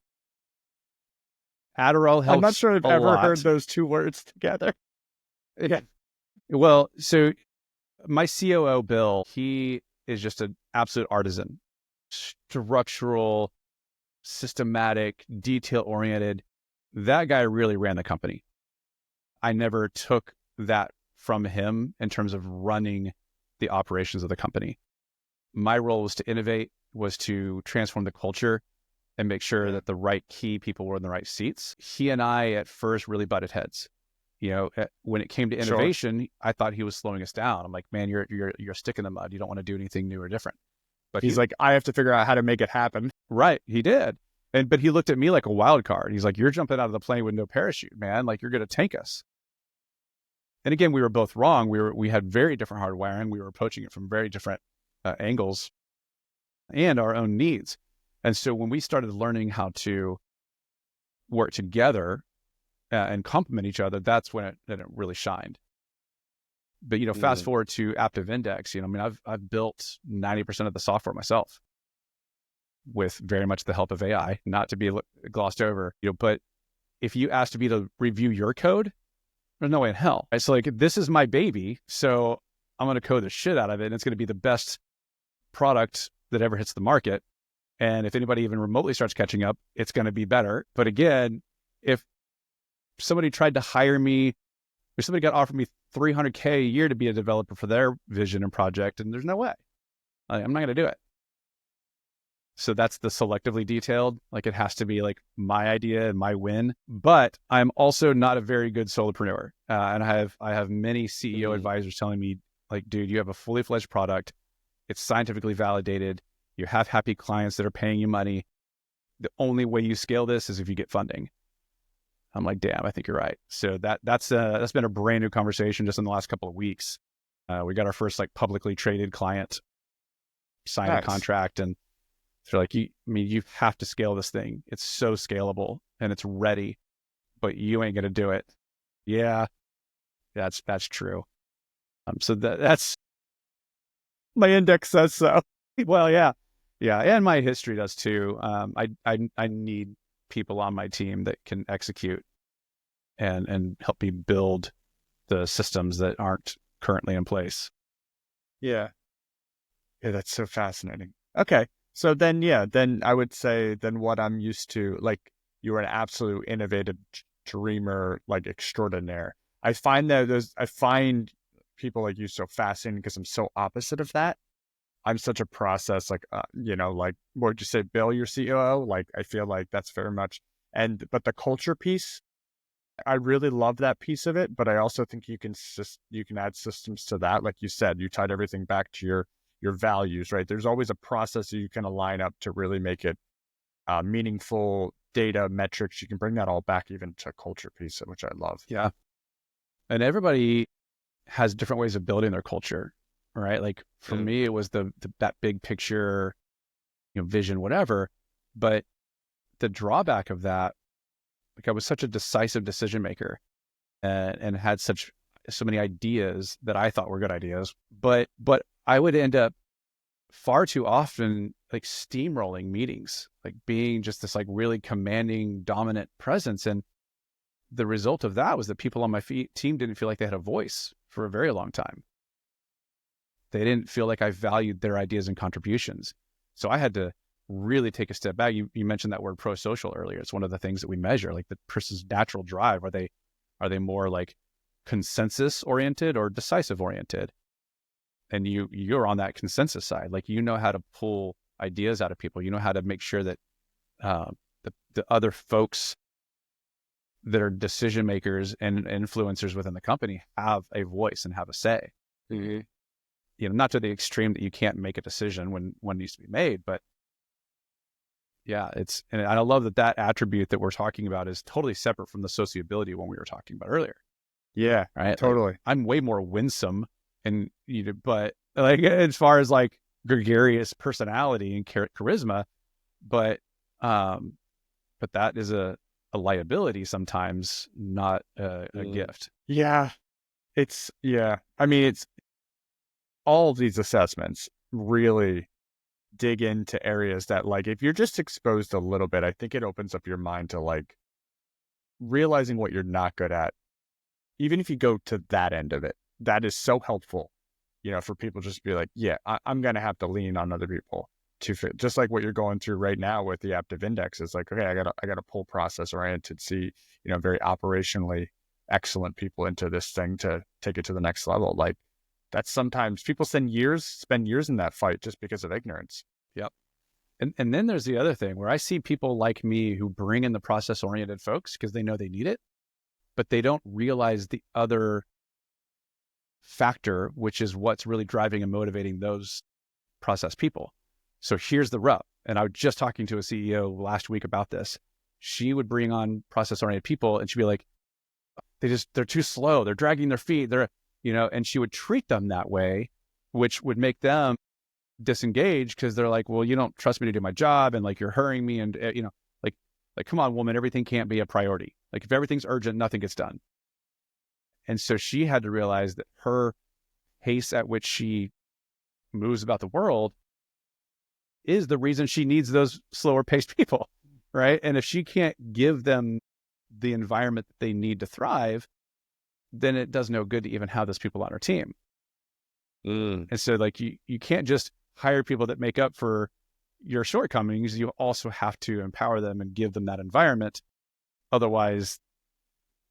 Adderall I'm not helps sure I've a ever heard lot. those two words together. Yeah. Well, so my COO, Bill, he is just an absolute artisan, structural, systematic, detail oriented. That guy really ran the company. I never took that from him in terms of running the operations of the company. My role was to innovate, was to transform the culture and make sure that the right key people were in the right seats. He and I at first really butted heads. When it came to innovation, I thought he was slowing us down. I'm like, man, you're a stick in the mud. You don't want to do anything new or different. But He's like, I have to figure out how to make it happen. right, he did. But he looked at me like a wild card. He's like, you're jumping out of the plane with no parachute, man. Like you're going to tank us. And again, we were both wrong. We had very different hardwiring. We were approaching it from very different angles and our own needs. And so when we started learning how to work together and complement each other, that's when it really shined. But fast forward to Aptive Index. I've built 90% of the software myself with very much the help of AI, not to be glossed over. But if you asked me to review your code, there's no way in hell. It's like, this is my baby, so I'm going to code the shit out of it, and it's going to be the best product that ever hits the market. And if anybody even remotely starts catching up, it's going to be better. But again, if somebody tried to hire me, if somebody got offered me $300K a year to be a developer for their vision and project, and there's no way. I'm not going to do it. So that's the selectively detailed. Like it has to be like my idea and my win. But I'm also not a very good solopreneur. And I have many CEO advisors telling me, like, dude, you have a fully fledged product. It's scientifically validated. You have happy clients that are paying you money. The only way you scale this is if you get funding. I'm like, damn, I think you're right. So that's been a brand new conversation just in the last couple of weeks. We got our first like publicly traded client, signed a contract, and they're like, you have to scale this thing. It's so scalable and it's ready, but you ain't gonna do it. Yeah, that's true. So that's my index says so. Well, yeah, and my history does too. I need people on my team that can execute and help me build the systems that aren't currently in place. Yeah, that's so fascinating. Okay. So then I would say then what I'm used to, like you were an absolute innovative dreamer, like extraordinaire. I find people like you so fascinating because I'm so opposite of that. I'm such a process, like, like what would you say, Bill, your COO? Like, I feel like that's very much, but the culture piece, I really love that piece of it. But I also think you can add systems to that. Like you said, you tied everything back to your values, right? There's always a process that you can align up to really make it meaningful data metrics. You can bring that all back even to culture piece, which I love. Yeah. And everybody has different ways of building their culture, right? Like for me, it was that big picture, vision, whatever. But the drawback of that Like I was such a decisive decision maker, and had so many ideas that I thought were good ideas, but I would end up far too often like steamrolling meetings, like being just this like really commanding, dominant presence. And the result of that was that people on my team didn't feel like they had a voice for a very long time. They didn't feel like I valued their ideas and contributions. So I had to really take a step back. You mentioned that word pro-social earlier. It's one of the things that we measure, like the person's natural drive. Are they more like consensus oriented or decisive oriented? And you're on that consensus side. Like, you know how to pull ideas out of people. You know how to make sure that the other folks that are decision makers and influencers within the company have a voice and have a say. Mm-hmm. You know, not to the extreme that you can't make a decision when one needs to be made, but yeah, and I love that attribute that we're talking about is totally separate from the sociability one we were talking about earlier. Yeah, right. totally. Like, I'm way more winsome, and but like as far as like gregarious personality and charisma, but that is a liability sometimes, not a gift. Yeah, I mean, it's all of these assessments really dig into areas that, like, if you're just exposed a little bit, I think it opens up your mind to like realizing what you're not good at. Even if you go to that end of it, that is so helpful, for people just to be like, yeah, I'm going to have to lean on other people to fit, just like what you're going through right now with the Aptive Index. It's like, okay, I gotta pull process oriented, see, very operationally excellent people into this thing to take it to the next level. Like, that's sometimes people spend years in that fight just because of ignorance. Yep. And then there's the other thing where I see people like me who bring in the process oriented folks because they know they need it, but they don't realize the other factor, which is what's really driving and motivating those process people. So here's the rub. And I was just talking to a CEO last week about this. She would bring on process oriented people and she'd be like, they're too slow. They're dragging their feet. And she would treat them that way, which would make them disengage because they're like, well, you don't trust me to do my job. And like, you're hurrying me. And, like, come on, woman, everything can't be a priority. Like, if everything's urgent, nothing gets done. And so she had to realize that her pace at which she moves about the world is the reason she needs those slower paced people, right? And if she can't give them the environment that they need to thrive, then it does no good to even have those people on our team. And so like, you can't just hire people that make up for your shortcomings. You also have to empower them and give them that environment. Otherwise,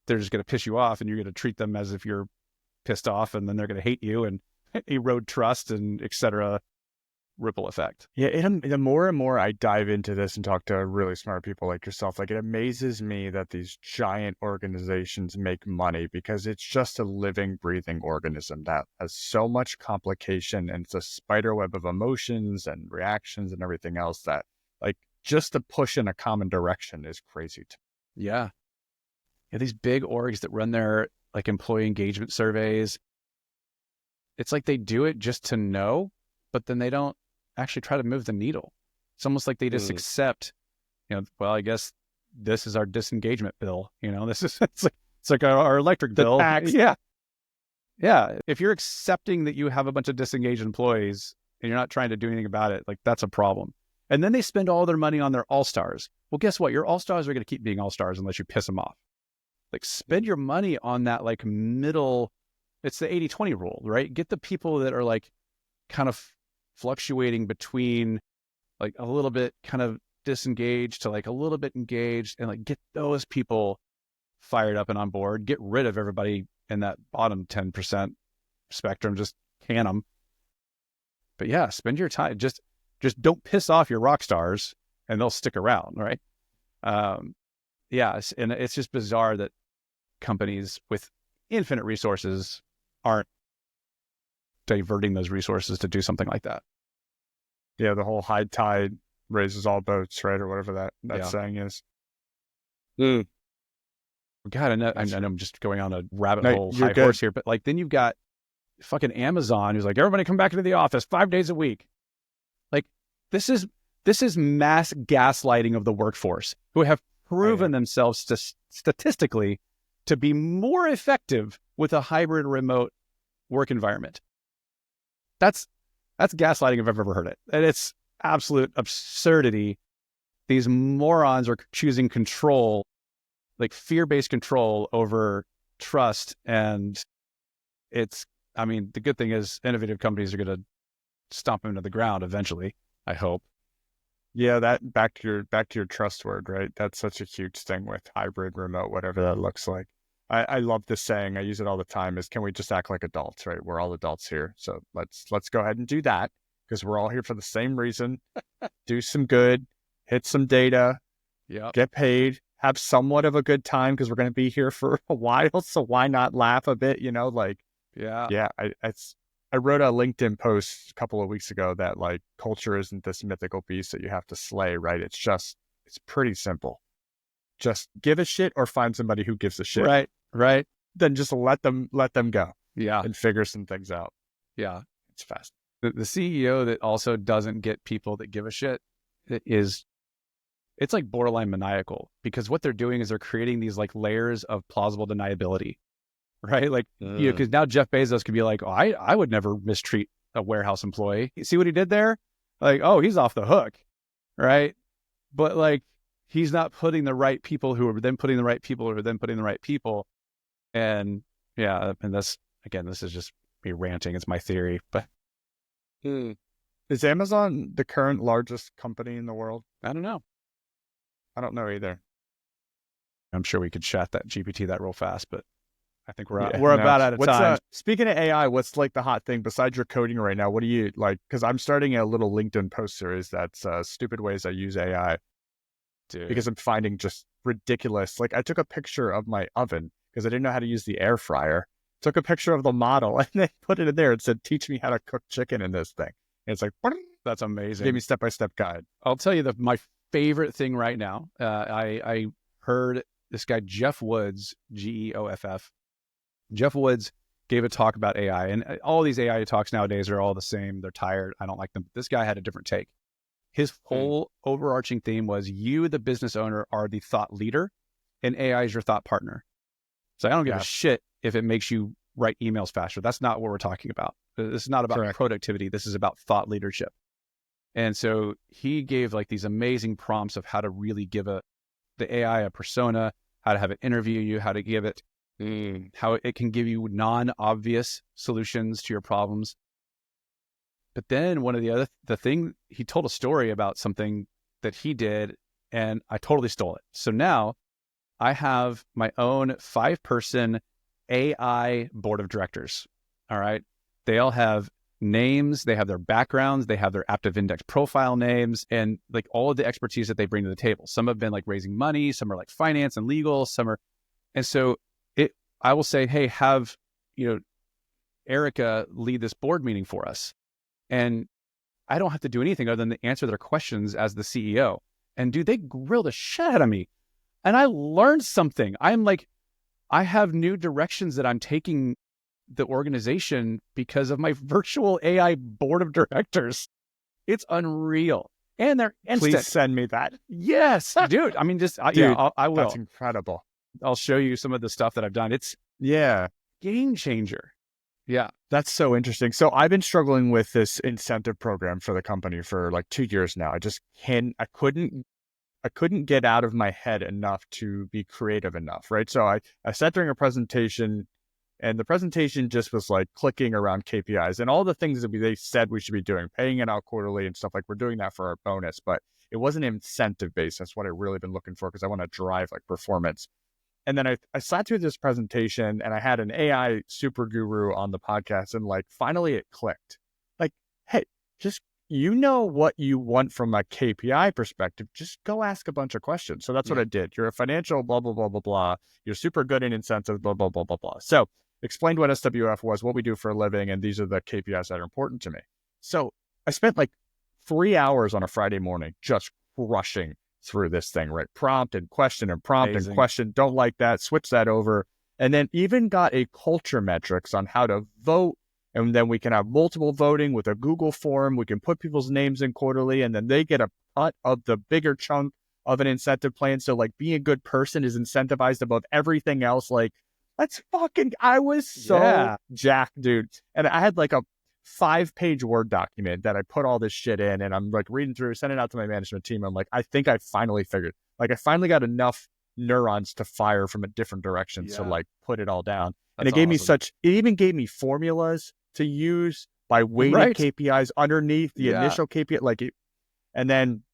they're just going to piss you off and you're going to treat them as if you're pissed off, and then they're going to hate you and erode trust and et cetera. Ripple effect. Yeah, the more and more I dive into this and talk to really smart people like yourself, like, it amazes me that these giant organizations make money because it's just a living, breathing organism that has so much complication, and it's a spider web of emotions and reactions and everything else that, like, just to push in a common direction is crazy to me. Yeah. These big orgs that run their like employee engagement surveys, it's like they do it just to know, but then they don't actually try to move the needle. It's almost like they just accept, well, I guess this is our disengagement bill. This is, it's like our electric bill. Tax. Yeah. Yeah. If you're accepting that you have a bunch of disengaged employees and you're not trying to do anything about it, like, that's a problem. And then they spend all their money on their all-stars. Well, guess what? Your all-stars are going to keep being all-stars unless you piss them off. Like, spend your money on that, like, middle, it's the 80-20 rule, right? Get the people that are like kind of fluctuating between like a little bit kind of disengaged to like a little bit engaged, and like get those people fired up and on board. Get rid of everybody in that bottom 10% spectrum, just can them. But yeah, spend your time, just don't piss off your rock stars and they'll stick around, right? Yeah, and it's just bizarre that companies with infinite resources aren't diverting those resources to do something like that. Yeah, the whole high tide raises all boats, right? Or whatever that saying is. God, I know I'm just going on a rabbit hole high horse here, but like, then you've got fucking Amazon who's like, everybody come back into the office 5 days a week. Like, this is mass gaslighting of the workforce, who have proven themselves statistically to be more effective with a hybrid remote work environment. That's gaslighting if I've ever heard it. And it's absolute absurdity. These morons are choosing control, like fear-based control over trust. And the good thing is innovative companies are going to stomp them into the ground eventually, I hope. Yeah, that back to your trust word, right? That's such a huge thing with hybrid, remote, whatever that looks like. I love this saying. I use it all the time is, can we just act like adults, right? We're all adults here. So let's go ahead and do that because we're all here for the same reason. Do some good, hit some data, get paid, have somewhat of a good time because we're going to be here for a while. So why not laugh a bit, Yeah, I wrote a LinkedIn post a couple of weeks ago that like culture isn't this mythical beast that you have to slay, right? It's pretty simple. Just give a shit or find somebody who gives a shit. Right. Then just let them go. Yeah. And figure some things out. Yeah. It's fast. The CEO that also doesn't get people that give a shit it's like borderline maniacal, because what they're doing is they're creating these like layers of plausible deniability, right? Like, because now Jeff Bezos could be like, oh, I would never mistreat a warehouse employee. You see what he did there? Like, oh, he's off the hook, right? But like, he's not putting the right people who are then putting the right people who are then putting the right people. And yeah, and this is just me ranting. It's my theory, but is Amazon the current largest company in the world? I don't know. I don't know either. I'm sure we could chat that GPT that real fast, but I think we're about out of time. Speaking of AI, what's like the hot thing besides your coding right now? What do you like? Because I'm starting a little LinkedIn post series that's stupid ways I use AI. Dude. Because I'm finding just ridiculous. Like I took a picture of my oven because I didn't know how to use the air fryer. Took a picture of the model and then put it in there and said, teach me how to cook chicken in this thing. And it's like, that's amazing. Gave me step-by-step guide. I'll tell you my favorite thing right now. I heard this guy, Jeff Woods, Geoff. Jeff Woods gave a talk about AI, and all these AI talks nowadays are all the same. They're tired. I don't like them. This guy had a different take. His whole overarching theme was you, the business owner, are the thought leader and AI is your thought partner. So I don't give a shit if it makes you write emails faster. That's not what we're talking about. This is not about productivity. This is about thought leadership. And so he gave like these amazing prompts of how to really give the AI a persona, how to have it interview you, how to give it, how it can give you non-obvious solutions to your problems. But then the thing, he told a story about something that he did and I totally stole it. So now I have my own 5-person AI board of directors. All right. They all have names, they have their backgrounds, they have their Aptive Index profile names, and like all of the expertise that they bring to the table. Some have been like raising money, some are like finance and legal, and so I will say, hey, have, Erica lead this board meeting for us. And I don't have to do anything other than to answer their questions as the CEO. And dude, they grill the shit out of me. And I learned something. I have new directions that I'm taking the organization because of my virtual AI board of directors. It's unreal. And they're instant. Please send me that. Yes, dude. I mean, I will. That's incredible. I'll show you some of the stuff that I've done. It's game changer. Yeah. That's so interesting. So I've been struggling with this incentive program for the company for like 2 years now. I couldn't get out of my head enough to be creative enough, right? So I sat during a presentation and the presentation just was like clicking around KPIs and all the things that they said we should be doing, paying it out quarterly and stuff. Like we're doing that for our bonus, but it wasn't incentive based. That's what I really been looking for because I want to drive like performance. And then I sat through this presentation and I had an AI super guru on the podcast and like finally it clicked. Like, hey, just what you want from a KPI perspective, just go ask a bunch of questions. So that's what I did. You're a financial blah, blah, blah, blah, blah. You're super good in incentives, blah, blah, blah, blah, blah. So explained what SWF was, what we do for a living, and these are the KPIs that are important to me. So I spent like 3 hours on a Friday morning just crushing through this thing, right? Prompt and question and prompt and question. Don't like that. Switch that over. And then even got a culture metrics on how to vote. And then we can have multiple voting with a Google form. We can put people's names in quarterly, and then they get a cut of the bigger chunk of an incentive plan. So like being a good person is incentivized above everything else. Like, I was so Yeah. jacked, dude. And I had like a 5-page Word document that I put all this shit in, and I'm like reading through, sending it out to my management team. I'm like, I think I finally figured, like, I finally got enough neurons to fire from a different direction to Yeah. like put it all down. And That's awesome. it even gave me formulas to use by weighted Right. KPIs underneath the Yeah. initial KPI. And then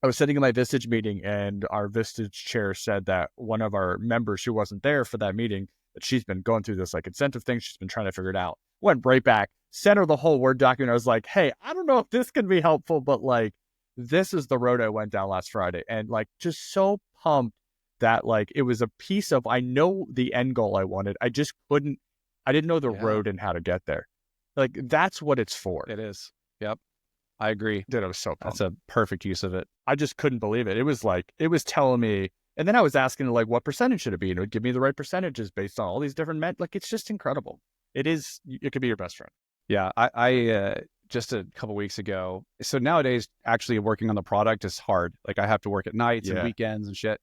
I was sitting in my Vistage meeting, and our Vistage chair said that one of our members who wasn't there for that meeting, that she's been going through this like incentive thing. She's been trying to figure it out. Went right back, sent her the whole Word document. I was like, hey, I don't know if this can be helpful, but like, this is the road I went down last Friday. And like, just so pumped that like, it was a piece of, I know the end goal I wanted. I didn't know the Yeah. road and how to get there. Like, that's what it's for. It is. Yep. I agree. Dude, I was so That's pumped. a perfect use of it. I just couldn't believe it. It was like, it was telling me, and then I was asking like, what percentage should it be? And it would give me the right percentages based on all these different like, it's just incredible. It could be your best friend. Yeah. I just a couple weeks ago. So nowadays, actually working on the product is hard. Like I have to work at nights and Yeah. weekends and shit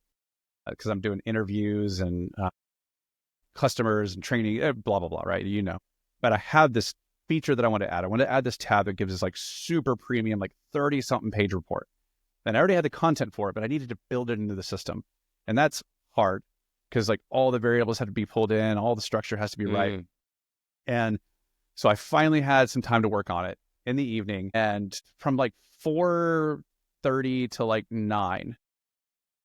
because I'm doing interviews and customers and training, blah, blah, blah, right? You know, but I have this feature that I want to add. I want to add this tab that gives us like super premium, like 30 something page report. And I already had the content for it, but I needed to build it into the system. And that's hard because like all the variables have to be pulled in, all the structure has to be right. And so I finally had some time to work on it in the evening. And from like 4:30 to like 9,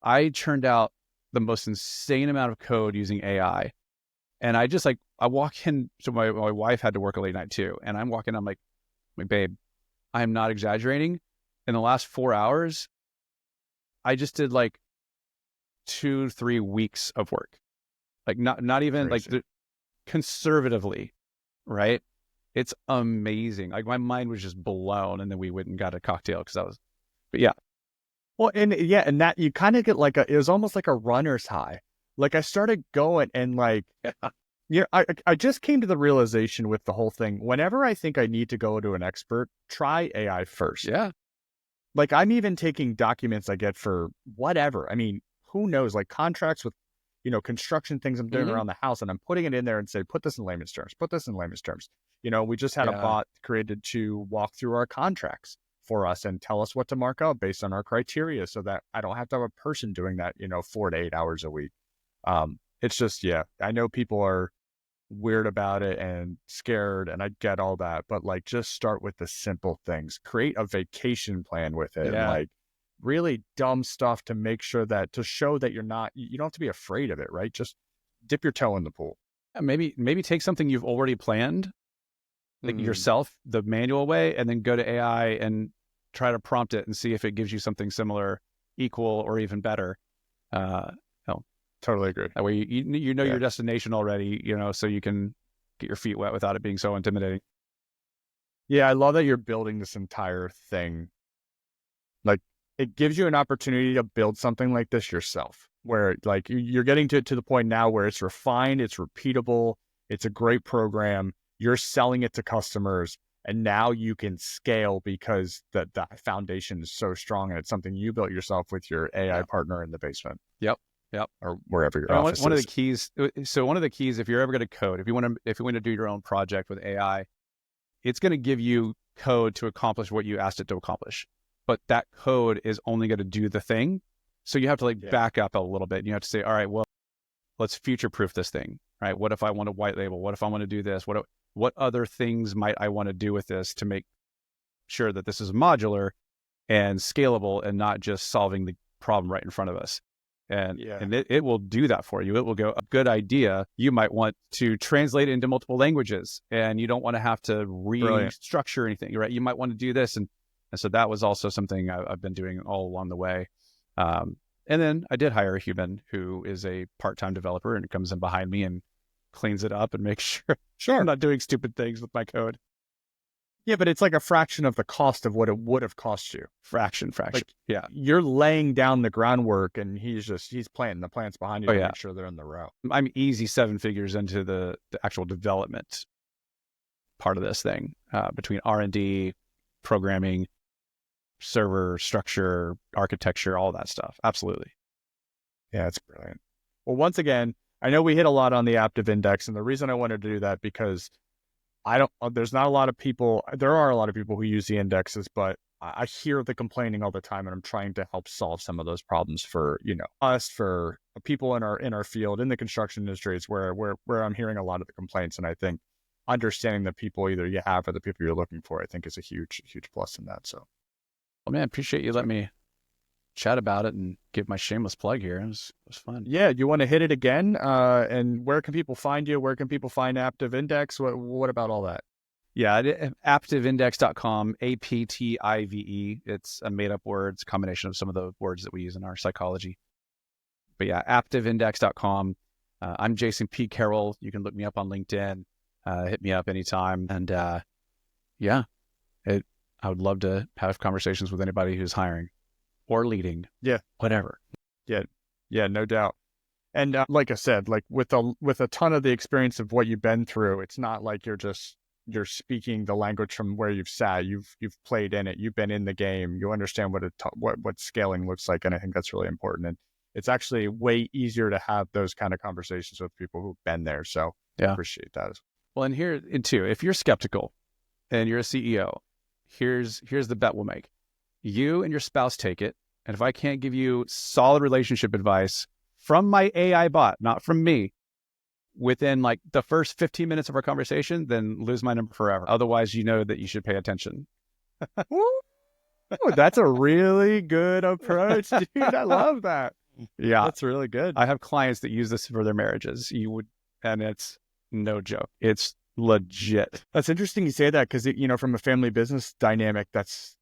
I churned out the most insane amount of code using AI. And I just like, I walk in, so my wife had to work a late night too. And I'm walking, I'm like, babe, I'm not exaggerating. In the last 4 hours, I just did like 2-3 weeks of work. Like not even like conservatively, right? It's amazing. Like my mind was just blown. And then we went and got a cocktail because but yeah. Well, and that you kind of get like it was almost like a runner's high. Like I started going and like, yeah, I just came to the realization with the whole thing. Whenever I think I need to go to an expert, try AI first. Yeah. Like I'm even taking documents I get for whatever. I mean, who knows? Like contracts with, construction things I'm doing around the house, and I'm putting it in there and say, put this in layman's terms. Put this in layman's terms. We just had a Yeah. bot created to walk through our contracts for us and tell us what to mark up based on our criteria, so that I don't have to have a person doing that, 4 to 8 hours a week. It's just, yeah, I know people are weird about it and scared, and I get all that, but like just start with the simple things. Create a vacation plan with it, and Yeah. like really dumb stuff to show that you don't have to be afraid of it, right? Just dip your toe in the pool. Maybe take something you've already planned, like yourself, the manual way, and then go to AI and try to prompt it and see if it gives you something similar, equal, or even better. Totally agree. That way you know your destination already, so you can get your feet wet without it being so intimidating. Yeah, I love that you're building this entire thing. Like, it gives you an opportunity to build something like this yourself, where like you're getting to the point now where it's refined, it's repeatable, it's a great program, you're selling it to customers, and now you can scale because the foundation is so strong, and it's something you built yourself with your AI partner in the basement. Yep. Or wherever your I mean, office one of is. the keys. So one of the keys, if you're ever going to code, if you want to do your own project with AI, it's going to give you code to accomplish what you asked it to accomplish. But that code is only going to do the thing. So you have to like back up a little bit. And you have to say, all right, well, let's future proof this thing, right? What if I want to white label? What if I want to do this? What other things might I want to do with this to make sure that this is modular and scalable and not just solving the problem right in front of us? And it will do that for you. It will go, a good idea. You might want to translate it into multiple languages, and you don't want to have to restructure anything, right? You might want to do this. And so that was also something I've been doing all along the way. And then I did hire a human who is a part-time developer and comes in behind me and cleans it up and makes sure I'm not doing stupid things with my code. Yeah, but it's like a fraction of the cost of what it would have cost you. Fraction. Like, yeah. You're laying down the groundwork, and he's planting the plants behind you to make sure they're in the row. I'm easy 7 figures into the actual development part of this thing, between R&D, programming, server structure, architecture, all that stuff. Absolutely. Yeah, it's brilliant. Well, once again, I know we hit a lot on the Aptive Index, and the reason I wanted to do that because there's not a lot of people, there are a lot of people who use the indexes, but I hear the complaining all the time, and I'm trying to help solve some of those problems for, us, for people in our field, in the construction industry. It's where I'm hearing a lot of the complaints. And I think understanding the people either you have or the people you're looking for, I think is a huge plus in that. So, well, man, I appreciate you letting me chat about it and give my shameless plug here. It was fun. yeah, you want to hit it again? And where can people find you? Where can people find Aptive Index? What about all that? Yeah, aptiveindex.com, APTIVE. It's a made up word. It's a combination of some of the words that we use in our psychology. But yeah, aptiveindex.com. I'm Jason P. Carroll. You can look me up on LinkedIn. Hit me up anytime. And yeah, I would love to have conversations with anybody who's hiring or leading. Yeah. Whatever. Yeah, no doubt. And like I said, like with a ton of the experience of what you've been through, it's not like you're speaking the language from where you've sat. You've played in it. You've been in the game. You understand what scaling looks like, and I think that's really important. And it's actually way easier to have those kind of conversations with people who've been there. So yeah, I appreciate that. Well, and here too, if you're skeptical and you're a CEO, here's the bet we'll make. You and your spouse take it, and if I can't give you solid relationship advice from my AI bot, not from me, within like the first 15 minutes of our conversation, then lose my number forever. Otherwise, you know that you should pay attention. Oh, that's a really good approach, dude. I love that. Yeah, that's really good. I have clients that use this for their marriages. And it's no joke. It's legit. That's interesting you say that because, from a family business dynamic, that's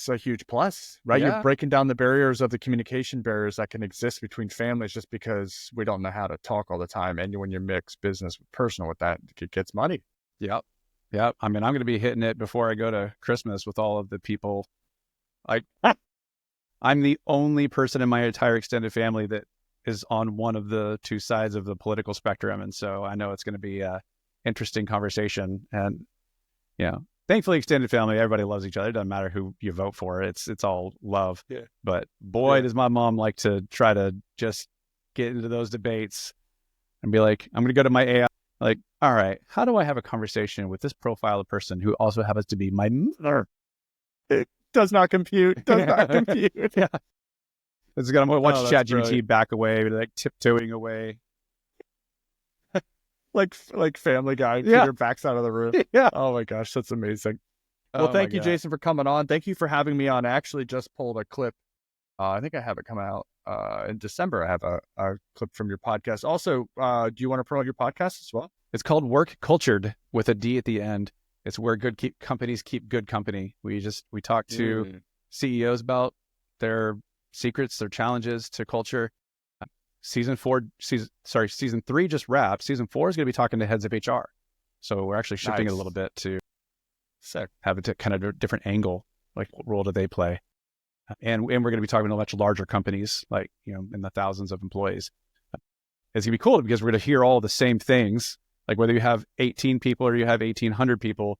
a huge plus, right? Yeah. You're breaking down the barriers of the communication barriers that can exist between families just because we don't know how to talk all the time. And when you mix business with personal with that, it gets money. Yep. I mean, I'm going to be hitting it before I go to Christmas with all of the people. I'm the only person in my entire extended family that is on one of the two sides of the political spectrum. And so I know it's going to be a interesting conversation. And, thankfully, extended family, everybody loves each other. It doesn't matter who you vote for. It's all love. Yeah. But boy, does my mom like to try to just get into those debates and be like, I'm going to go to my AI. Like, all right, how do I have a conversation with this profile of person who also happens to be my mother? It does not compute. Yeah. It's going to watch ChatGPT back away, like tiptoeing away. like Family Guy. Yeah. Peter backs out of the room. Yeah. Oh my gosh, that's amazing. Well, thank you, Jason, for coming on. Thank you for having me on. I actually just pulled a clip. I think I have it come out in December. I have a clip from your podcast. Also, do you want to promote your podcast as well? It's called Work Cultured with a D at the end. It's where companies keep good company. We talk to CEOs about their secrets, their challenges to culture. Season 3 just wrapped. Season 4 is going to be talking to heads of HR. So we're actually shifting it a little bit to have a kind of a different angle. Like, what role do they play? And we're going to be talking to much larger companies, like, in the thousands of employees. It's going to be cool because we're going to hear all the same things. Like, whether you have 18 people or you have 1,800 people,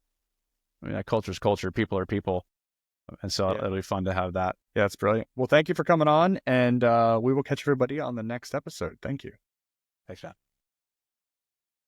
I mean, culture's culture, people are people. And so it'll be fun to have that. Yeah, it's brilliant. Well, thank you for coming on, and we will catch everybody on the next episode. Thank you. Thanks, Matt.